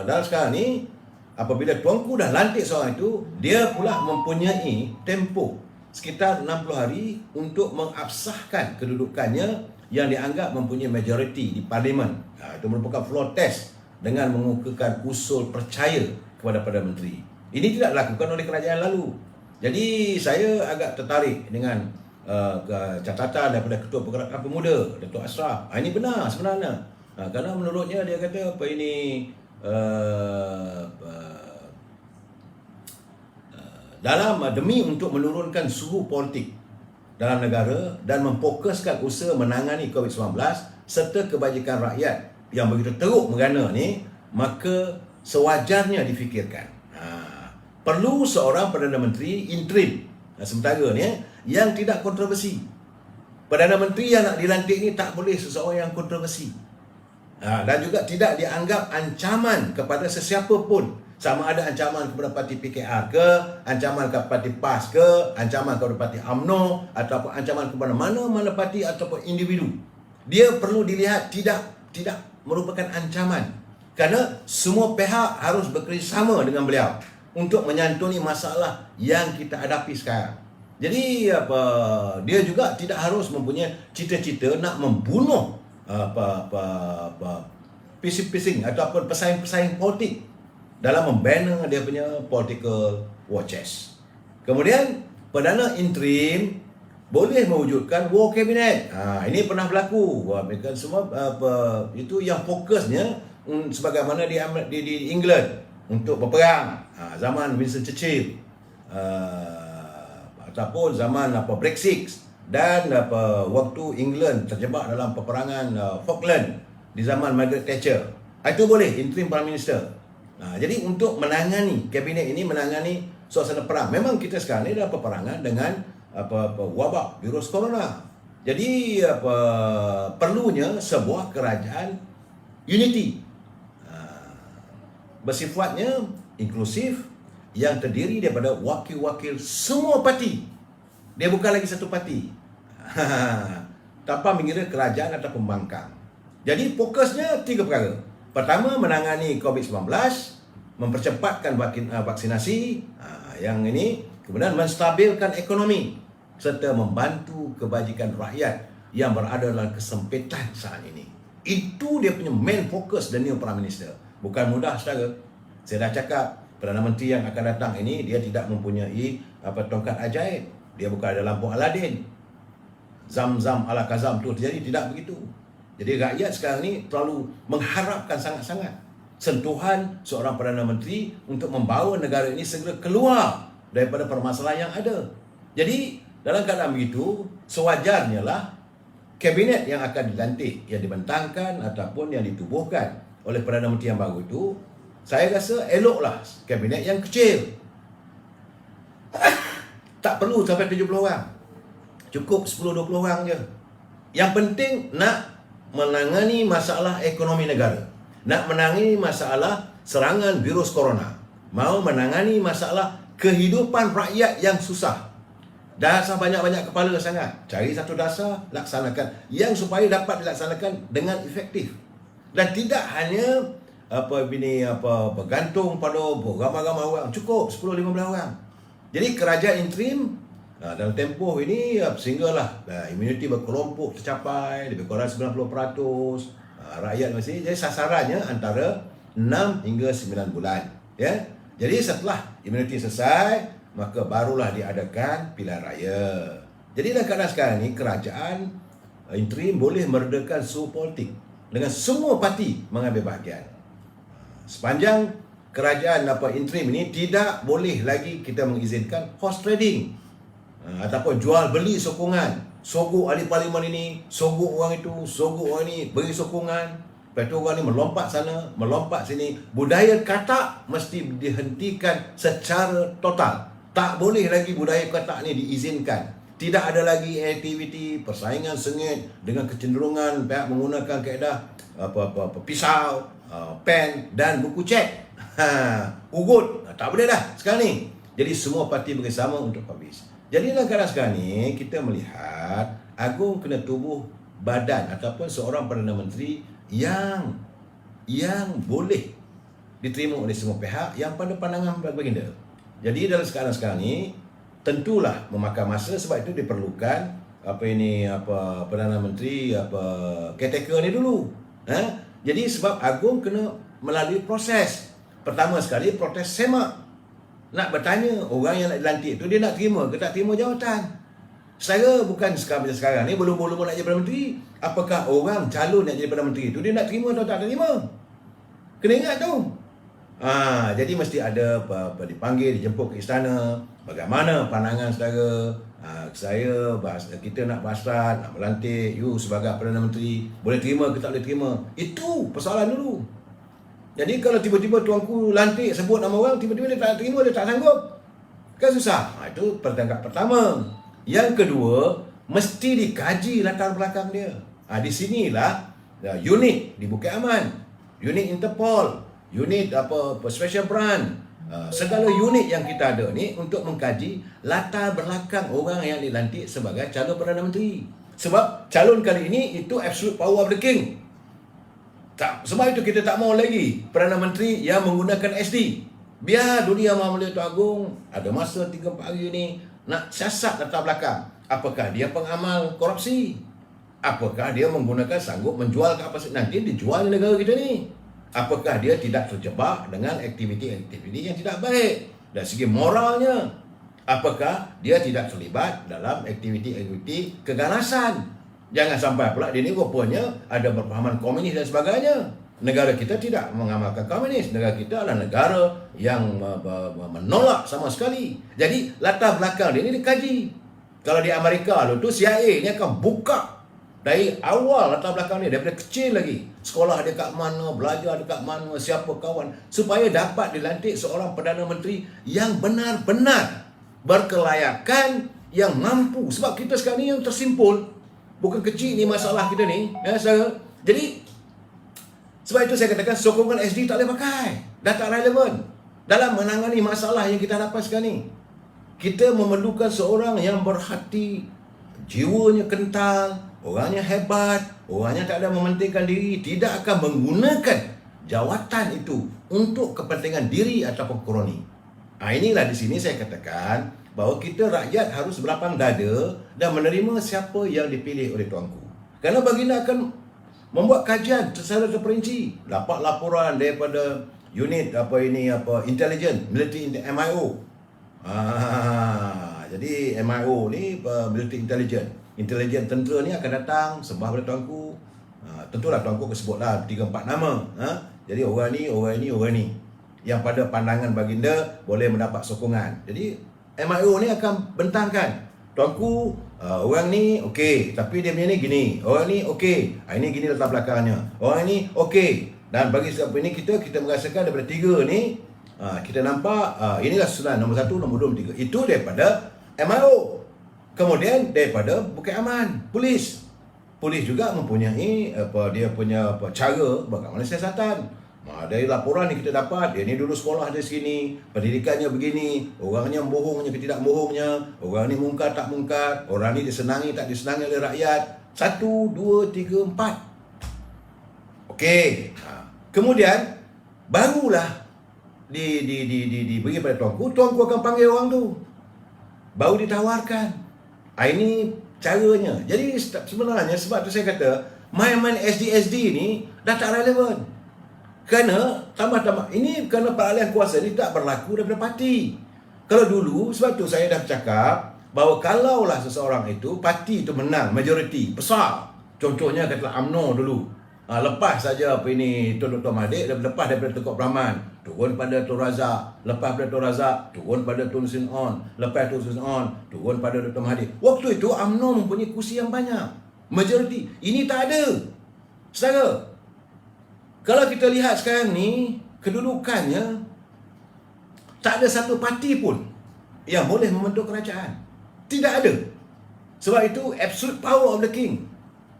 dalam sekarang ni, apabila tuanku dah lantik seorang itu, dia pula mempunyai tempoh sekitar 60 hari untuk mengabsahkan kedudukannya yang dianggap mempunyai majoriti di Parlimen. Itu merupakan floor test dengan mengukuhkan usul percaya kepada Perdana Menteri. Ini tidak dilakukan oleh kerajaan lalu. Jadi saya agak tertarik dengan catatan daripada Ketua Pergerakan Pemuda, Datuk Ashraf. Ini benar sebenarnya. Kerana menurutnya dia kata dalam demi untuk menurunkan suhu politik dalam negara dan memfokuskan usaha menangani COVID-19 serta kebajikan rakyat yang begitu teruk merana ni, maka sewajarnya difikirkan perlu seorang Perdana Menteri interim sementara ni yang tidak kontroversi. Perdana Menteri yang nak dilantik ni tak boleh seseorang yang kontroversi, dan juga tidak dianggap ancaman kepada sesiapa pun, sama ada ancaman kepada parti PKR ke, ancaman kepada parti PAS ke, ancaman kepada parti UMNO, ataupun ancaman kepada mana-mana parti ataupun individu. Dia perlu dilihat tidak merupakan ancaman, kerana semua pihak harus bekerjasama dengan beliau untuk menyantuni masalah yang kita hadapi sekarang. Jadi dia juga tidak harus mempunyai cita-cita nak membunuh pising-pising ataupun pesaing-pesaing politik dalam membina dia punya political war chest. Kemudian Perdana Interim boleh mewujudkan war cabinet. Ini pernah berlaku. Mereka semua itu yang fokusnya sebagaimana di England untuk berperang zaman Winston Churchill, ataupun zaman Brexit, dan waktu England terjebak dalam peperangan Falkland di zaman Margaret Thatcher. Itu boleh interim prime minister. Jadi untuk menangani kabinet ini, menangani suasana perang. Memang kita sekarang ni dalam peperangan dengan wabak virus corona. Jadi perlunya sebuah kerajaan unity, bersifatnya inklusif, yang terdiri daripada wakil-wakil semua parti. Dia bukan lagi satu parti, tanpa mengira kerajaan atau pembangkang. Jadi fokusnya 3 perkara. Pertama, menangani COVID-19, mempercepatkan vaksinasi, yang ini. Kemudian menstabilkan ekonomi serta membantu kebajikan rakyat yang berada dalam kesempitan saat ini. Itu dia punya main fokus the new Prime Minister. Bukan mudah, saudara. Saya dah cakap, Perdana Menteri yang akan datang ini, dia tidak mempunyai tongkat ajaib. Dia bukan ada lampu Aladin. Zam-zam ala kazam tu terjadi, tidak begitu. Jadi rakyat sekarang ni terlalu mengharapkan sangat-sangat sentuhan seorang Perdana Menteri untuk membawa negara ini segera keluar daripada permasalahan yang ada. Jadi dalam keadaan begitu, sewajarnya lah kabinet yang akan dilantik, yang dibentangkan ataupun yang ditubuhkan oleh Perdana Menteri yang baru itu, saya rasa eloklah kabinet yang kecil. Tak perlu sampai 70 orang. Cukup 10-20 orang je. Yang penting nak menangani masalah ekonomi negara, nak menangani masalah serangan virus corona, mau menangani masalah kehidupan rakyat yang susah. Dasar banyak-banyak kepala sangat. Cari satu dasar, laksanakan yang supaya dapat dilaksanakan dengan efektif. Dan tidak hanya bergantung pada ramai-ramai orang. Cukup 10-15 orang. Jadi kerajaan interim dalam tempoh ini sehinggalah imuniti berkelompok tercapai lebih kurang 90%, rakyat masih. Jadi sasarannya antara 6 hingga 9 bulan, ya. Jadi setelah imuniti selesai, maka barulah diadakan pilihan raya. Jadi dalam keadaan sekarang ni, kerajaan interim boleh meredakan suhu politik dengan semua parti mengambil bahagian. Sepanjang kerajaan interim ini tidak boleh lagi kita mengizinkan horse trading ataupun jual beli sokongan. Sogok ahli parlimen ini, sogok orang itu, sogok orang ini, beri sokongan. Lepas tu orang ni melompat sana, melompat sini. Budaya katak mesti dihentikan secara total. Tak boleh lagi budaya katak ni diizinkan. Tidak ada lagi aktiviti persaingan sengit dengan kecenderungan pihak menggunakan kaedah pisau, pen dan buku cek. Ugut. Tak boleh dah sekarang ni. Jadi semua parti bersama untuk publish. Jadi dalam keadaan sekarang ni, kita melihat Agung kena tubuh badan ataupun seorang Perdana Menteri yang boleh diterima oleh semua pihak yang pada pandangan baginda. Jadi dalam sekarang ni tentulah memakan masa, sebab itu diperlukan Perdana Menteri caretaker ni dulu. Jadi sebab Agung kena melalui proses. Pertama sekali proses semak. Nak bertanya orang yang nak dilantik tu dia nak terima ke tak terima jawatan. Saya bukan sekarang ni belum nak jadi Perdana Menteri. Apakah orang calon nak jadi Perdana Menteri tu dia nak terima atau tak terima? Kena ingat tu. Jadi mesti ada dipanggil, dijemput ke istana. Bagaimana pandangan saudara? Kita nak berhasrat, nak melantik you sebagai Perdana Menteri. Boleh terima ke tak boleh terima? Itu persoalan dulu. Jadi kalau tiba-tiba tuanku lantik sebut nama orang, tiba-tiba dia tak terima, dia tak sanggup, kan susah. Itu pertangkap pertama. Yang kedua, mesti dikaji latar belakang dia. Di sinilah unit di Bukit Aman, unit Interpol, unit Special Branch, segala unit yang kita ada ni untuk mengkaji latar belakang orang yang dilantik sebagai calon Perdana Menteri. Sebab calon kali ini itu absolute power of the king. Sebab itu kita tak mau lagi Perdana Menteri yang menggunakan SD. Biar dunia Mulia Tuan Agong ada masa 3-4 hari ni nak siasat latar belakang. Apakah dia pengamal korupsi? Apakah dia menggunakan sanggup menjual ke apa nanti dijual di negara kita ni? Apakah dia tidak terjebak dengan aktiviti-aktiviti yang tidak baik dari segi moralnya? Apakah dia tidak terlibat dalam aktiviti-aktiviti keganasan? Jangan sampai pula dia ni rupanya ada berpahaman komunis dan sebagainya. Negara kita tidak mengamalkan komunis. Negara kita adalah negara yang menolak sama sekali. Jadi latar belakang dia ni dikaji. Kalau di Amerika tu CIA ni akan buka dari awal latar belakang dia, daripada kecil lagi. Sekolah dia kat mana, belajar dia kat mana, siapa kawan, supaya dapat dilantik seorang Perdana Menteri yang benar-benar berkelayakan, yang mampu. Sebab kita sekarang ni yang tersimpul. Bukan kecil ni masalah kita ni, ya saudara. Jadi sebab itu saya katakan sokongan SD tak boleh pakai. Dah tak relevan dalam menangani masalah yang kita hadapan sekarang ni. Kita memerlukan seorang yang berhati, jiwanya kental, orangnya hebat, orangnya tak ada mementingkan diri, tidak akan menggunakan jawatan itu untuk kepentingan diri ataupun kroni. Inilah di sini saya katakan bahawa kita rakyat harus berlapang dada dan menerima siapa yang dipilih oleh tuanku. Kerana baginda akan membuat kajian secara terperinci, dapat laporan daripada unit intelijen, military MIO. Jadi MIO ni military intelijen tentera ni akan datang sembah pada tuanku. Tentulah tuanku sebutlah 3-4 nama. Jadi orang ni yang pada pandangan baginda boleh mendapat sokongan. Jadi MIO ni akan bentangkan, tuanku orang ni okey, tapi dia punya ni gini, orang ni okey, ini gini latar belakangnya, orang ni okey. Dan bagi sebab ini kita merasakan daripada 3 ni kita nampak inilah susunan nombor 1, nombor 2, nombor 3. Itu daripada MIO. Kemudian daripada Bukit Aman, polis juga mempunyai dia punya cara bagaimana siasatan. Dari laporan yang kita dapat, dia ni dulu sekolah di sini, pendidikannya begini, orangnya bohongnya ke tidak bohongnya, orang ni mungkar tak mungkar, orang ni disenangi tak disenangi oleh rakyat. 1, 2, 3, 4. Okey. Kemudian barulah diberi pada tuanku akan panggil orang tu. Baru ditawarkan. Ini caranya. Jadi sebenarnya sebab tu saya kata main-main SD ni dah tak relevan. Kerana tambah-tambah ini kerana peralihan kuasa ni tak berlaku daripada parti. Kalau dulu, sebab tu saya dah bercakap bahawa kalaulah seseorang itu parti itu menang majoriti besar. Contohnya katalah UMNO dulu. Lepas saja Tun Dr. Mahathir, lepas daripada Tengku Abdul turun pada Tun Razak, lepas pada Tun Razak turun pada Tun Sin On, lepas Tun Sin On turun pada Dr. Mahathir. Waktu itu UMNO mempunyai kursi yang banyak, majoriti. Ini tak ada. Saudara, kalau kita lihat sekarang ni kedudukannya, tak ada satu parti pun yang boleh membentuk kerajaan. Tidak ada. Sebab itu absolute power of the king.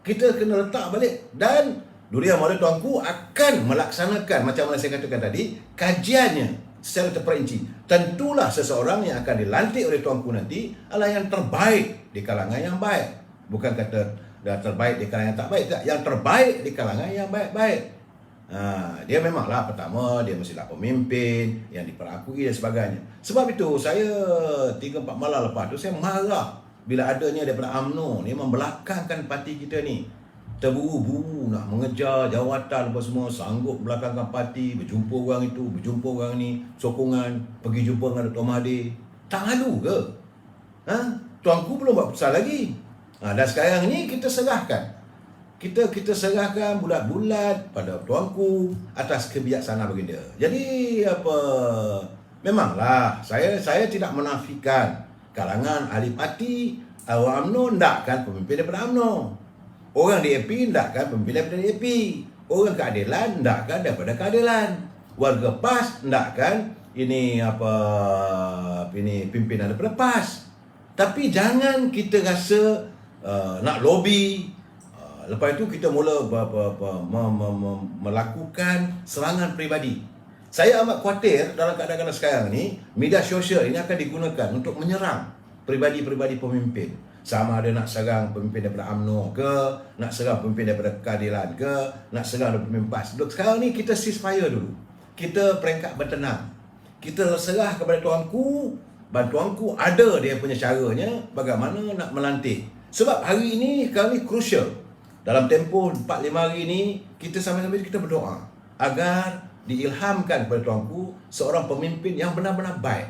Kita kena letak balik. Dan Durian Muda tuanku akan melaksanakan macam mana saya katakan tadi, kajiannya secara terperinci. Tentulah seseorang yang akan dilantik oleh tuanku nanti adalah yang terbaik di kalangan yang baik. Bukan kata dah terbaik di kalangan yang tak baik, tak. Yang terbaik di kalangan yang baik-baik. Dia memanglah pertama dia mestilah pemimpin yang diperakui dan sebagainya. Sebab itu saya 3-4 malam lepas tu saya marah bila adanya daripada UMNO ni membelakangkan parti kita ni. Terburu-buru nak mengejar jawatan apa semua, sanggup belakangkan parti, berjumpa orang itu, berjumpa orang ni, sokongan, pergi jumpa dengan Dr. Mahathir. Tak malu ke? Tuanku belum buat besar lagi. Dan sekarang ni kita serahkan. Kita serahkan bulat-bulat pada tuanku atas kebijaksanaan baginda. Jadi memanglah saya tidak menafikan kalangan ahli parti orang UMNO ndakkan pemimpin daripada UMNO. Orang DAP ndakkan pemimpin daripada DAP. Orang keadilan ndakkan daripada keadilan. Warga PAS ndakkan ini pimpinan daripada PAS. Tapi jangan kita rasa nak lobby. Lepas itu kita mula melakukan serangan peribadi. Saya amat khawatir dalam keadaan sekarang ni, media sosial ini akan digunakan untuk menyerang peribadi-peribadi pemimpin. Sama ada nak serang pemimpin daripada UMNO ke, nak serang pemimpin daripada keadilan ke, nak serang daripada pemimpin PAS. Sekarang ni kita ceasefire dulu. Kita peringkat bertenang. Kita serah kepada tuanku, dan tuanku ada dia punya caranya bagaimana nak melantik. Sebab hari ini kami crucial. Dalam tempoh 4-5 hari ini, kita sama-sama kita berdoa agar diilhamkan kepada tuanku seorang pemimpin yang benar-benar baik.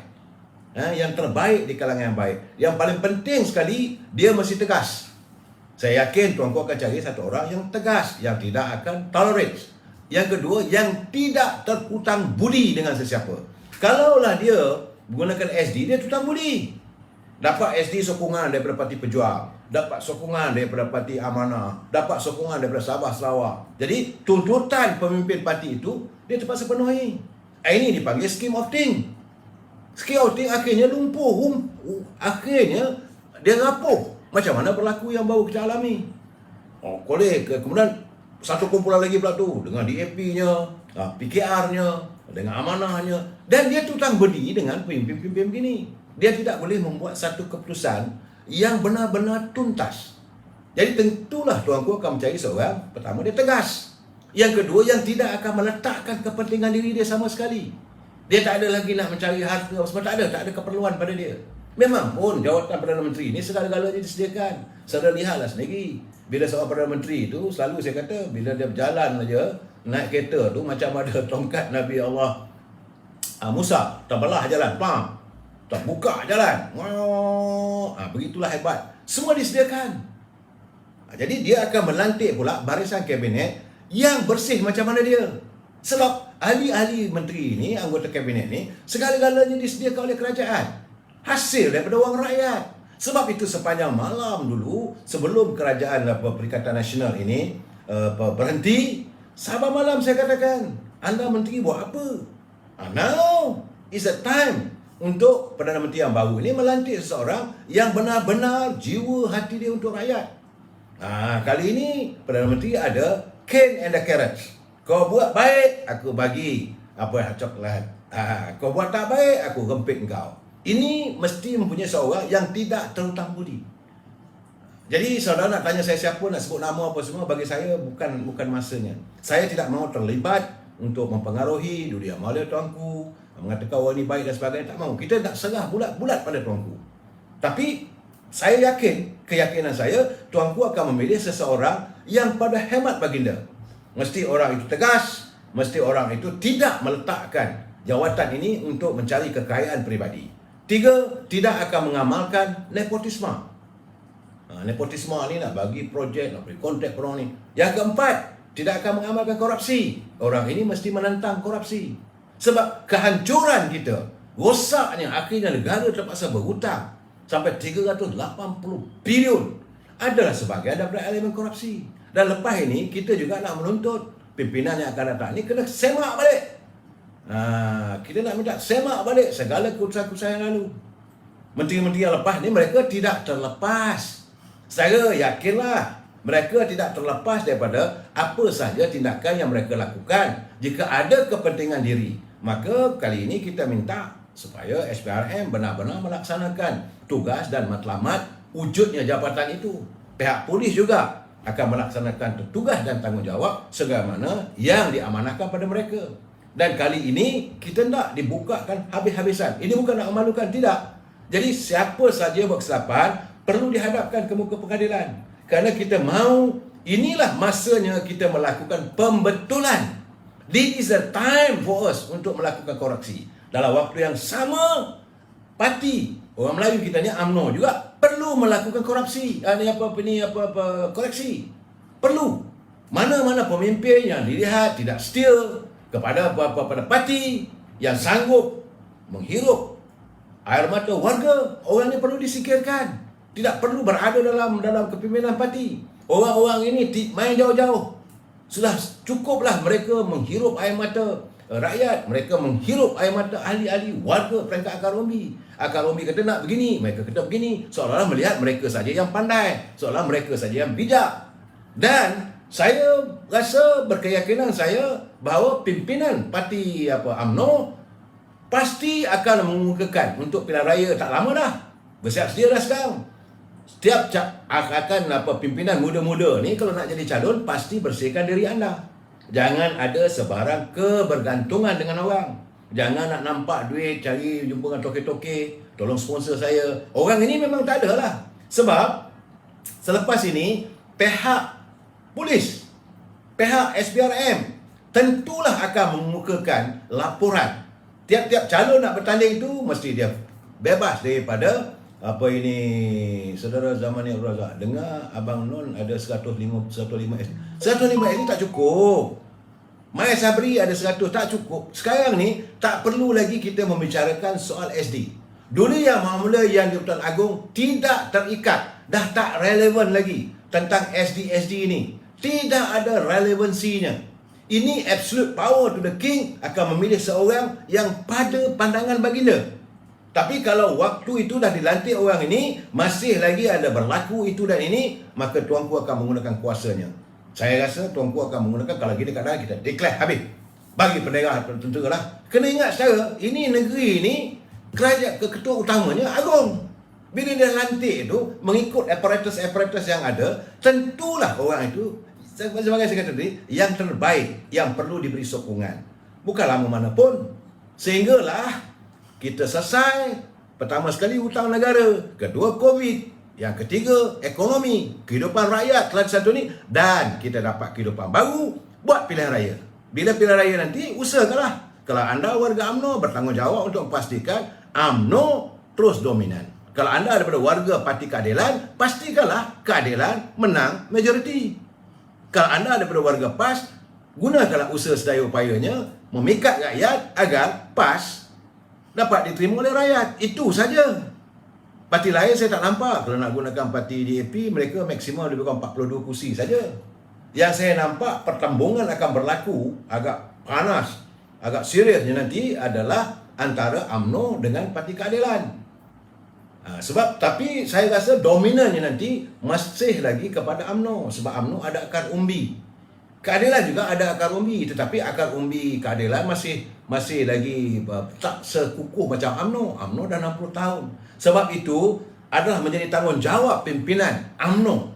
Yang terbaik di kalangan yang baik. Yang paling penting sekali, dia mesti tegas. Saya yakin tuanku akan cari satu orang yang tegas, yang tidak akan tolerate. Yang kedua, yang tidak terhutang budi dengan sesiapa. Kalaulah dia menggunakan SD, dia hutang budi. Dapat SD sokongan daripada Parti Pejuang, dapat sokongan daripada Parti Amanah, dapat sokongan daripada Sabah Sarawak. Jadi tuntutan pemimpin parti itu dia terpaksa penuhi. Ini dipanggil scheme of thing. Scheme of thing akhirnya lumpuh, akhirnya dia rapuh. Macam mana berlaku yang baru kita alami. Kemudian satu kumpulan lagi pula tu dengan DAP-nya, PKR-nya, dengan amanahnya, dan dia tutang budi dengan pemimpin-pemimpin begini. Dia tidak boleh membuat satu keputusan yang benar-benar tuntas. Jadi tentulah tuanku akan mencari seorang, pertama dia tegas. Yang kedua, yang tidak akan meletakkan kepentingan diri dia sama sekali. Dia tak ada lagi nak mencari harta, sebab tak ada keperluan pada dia. Memang pun jawatan Perdana Menteri ni segala-galanya disediakan. Saudara lihatlah sendiri. Bila seorang Perdana Menteri tu, selalu saya kata, bila dia berjalan saja, naik kereta tu macam ada tongkat Nabi Allah Musa, terbelah jalan, terbuka jalan. Begitulah hebat. Semua disediakan. Jadi dia akan melantik pula barisan kabinet yang bersih macam mana dia. Sebab ahli-ahli menteri ni, anggota kabinet ni, segala-galanya disediakan oleh kerajaan. Hasil daripada wang rakyat. Sebab itu sepanjang malam dulu, sebelum kerajaan Perikatan Nasional ini berhenti, sabar malam saya katakan, anda menteri buat apa? Now is the time untuk Perdana Menteri yang baru ini melantik seseorang yang benar-benar jiwa hati dia untuk rakyat. Kali ini Perdana Menteri ada cane and the carrots. Kau buat baik, aku bagi coklat. Kau buat tak baik, aku rempit kau. Ini mesti mempunyai seorang yang tidak terhutang budi. Jadi saudara nak tanya saya siapa, nak sebut nama apa semua, bagi saya bukan masanya. Saya tidak mahu terlibat untuk mempengaruhi dunia maya tuanku, mengatakan orang ini baik dan sebagainya. Tak mahu. Kita nak serah bulat-bulat pada tuanku. Tapi saya yakin, keyakinan saya, tuanku akan memilih seseorang yang pada hemat baginda. Mesti orang itu tegas, mesti orang itu tidak meletakkan jawatan ini untuk mencari kekayaan peribadi. 3, tidak akan mengamalkan nepotisme. Nepotisme ni nak bagi projek, nak bagi kontrak orang ni. Yang keempat, tidak akan mengamalkan korupsi. Orang ini mesti menentang korupsi. Sebab kehancuran kita, rosaknya akhirnya negara terpaksa berhutang sampai 380 bilion adalah sebahagian daripada elemen korupsi. Dan lepas ini kita juga nak menuntut pimpinan yang akan datang ni kena semak balik. Kita nak minta semak balik segala keputusan-keputusan yang lalu. Menteri-menteri yang lepas ni mereka tidak terlepas. Saya yakinlah mereka tidak terlepas daripada apa sahaja tindakan yang mereka lakukan. Jika ada kepentingan diri, maka kali ini kita minta supaya SPRM benar-benar melaksanakan tugas dan matlamat wujudnya jabatan itu. Pihak polis juga akan melaksanakan tugas dan tanggungjawab sebagaimana yang diamanahkan pada mereka. Dan kali ini kita tak dibukakan habis-habisan. Ini bukan nak memalukan, tidak. Jadi siapa saja buat kesilapan perlu dihadapkan ke muka pengadilan. Kerana kita mahu, inilah masanya kita melakukan pembetulan. This is the time for us untuk melakukan koreksi. Dalam waktu yang sama, parti orang Melayu kita ni UMNO juga perlu melakukan korupsi. Koreksi. Perlu. Mana-mana pemimpin yang dilihat tidak setia kepada pada parti yang sanggup menghirup air mata warga, orang ini perlu disingkirkan. Tidak perlu berada dalam kepimpinan parti. Orang-orang ini main jauh-jauh. Sudah cukuplah mereka menghirup air mata rakyat, mereka menghirup air mata ahli-ahli warga peringkat akar umbi. Akar umbi kata nak begini, mereka kata begini, seolah-olah melihat mereka saja yang pandai, seolah mereka saja yang bijak. Dan saya rasa berkeyakinan saya bahawa pimpinan parti UMNO pasti akan mengemukakan untuk pilihan raya tak lama dah. Bersiap sedia dah sekarang. Setiap akan pimpinan muda-muda ni kalau nak jadi calon pasti bersihkan diri anda. Jangan ada sebarang kebergantungan dengan orang. Jangan nak nampak duit cari jumpa dengan toke-toke, tolong sponsor saya. Orang ini memang tak ada lah. Sebab selepas ini pihak polis, pihak SPRM tentulah akan mengemukakan laporan. Tiap-tiap calon nak bertanding itu mesti dia bebas daripada saudara zaman yang berazak. Dengar Abang Non ada 105 SD. 105 SD tak cukup. Maya Sabri ada 100, tak cukup. Sekarang ni tak perlu lagi kita membicarakan soal SD. Dulu yang Mahmula yang di Hutan Agung tidak terikat, dah tak relevan lagi tentang SD ini. Tidak ada relevansinya. Ini absolute power to the king akan memilih seorang yang pada pandangan baginda. Tapi kalau waktu itu dah dilantik orang ini, masih lagi ada berlaku itu dan ini, maka tuanku akan menggunakan kuasanya. Saya rasa tuanku akan menggunakan, kalau gini kadang kita declare habis. Bagi pendengar tentera lah. Kena ingat secara, ini negeri ini, kerajaan ketua utamanya Agong. Bila dia lantik itu, mengikut apparatus yang ada, tentulah orang itu, sebagai saya kata tadi, yang terbaik, yang perlu diberi sokongan. Bukan lama mana pun. Sehinggalah kita selesai, pertama sekali hutang negara, kedua COVID, yang ketiga ekonomi, kehidupan rakyat kelas satu ni, dan kita dapat kehidupan baru, buat pilihan raya. Bila pilihan raya nanti, usahakanlah kalau anda warga UMNO bertanggungjawab untuk memastikan UMNO terus dominan. Kalau anda daripada warga Parti Keadilan, pastikanlah keadilan menang majoriti. Kalau anda daripada warga PAS, gunakanlah usaha sedaya upayanya memikat rakyat agar PAS dapat diterima oleh rakyat. Itu saja. Parti lain saya tak nampak. Kalau nak gunakan parti DAP, mereka maksimum lebih kurang 42 kursi saja. Yang saya nampak pertembungan akan berlaku agak panas, agak seriusnya nanti adalah antara UMNO dengan Parti Keadilan. Sebab tapi saya rasa dominannya nanti masih lagi kepada UMNO, sebab UMNO ada akar umbi. Keadilan juga ada akar umbi, tetapi akar umbi keadilan masih lagi tak sekukuh macam UMNO. UMNO dah 60 tahun. Sebab itu adalah menjadi tanggungjawab pimpinan UMNO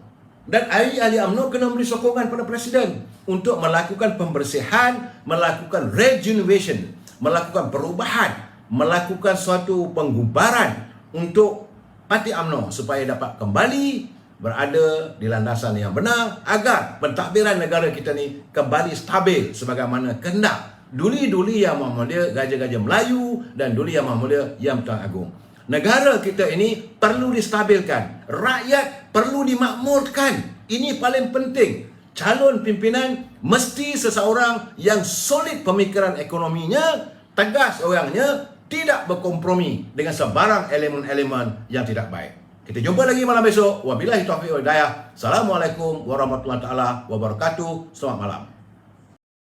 dan ahli-ahli UMNO kena beri sokongan pada Presiden untuk melakukan pembersihan, melakukan regeneration, melakukan perubahan, melakukan suatu penggubaran untuk Parti UMNO supaya dapat kembali berada di landasan yang benar agar pentadbiran negara kita ni kembali stabil sebagaimana kehendak duli-duli yang Maha Mulia Gajah-Gajah Melayu dan duli yang Maha Mulia Yang Tuan Agung. Negara kita ini perlu distabilkan, rakyat perlu dimakmurkan. Ini paling penting. Calon pimpinan mesti seseorang yang solid pemikiran ekonominya, tegas orangnya, tidak berkompromi dengan sebarang elemen-elemen yang tidak baik. Kita jumpa lagi malam besok. Wabillahi taufiq wal hidayah. Assalamualaikum warahmatullahi wabarakatuh. Selamat malam.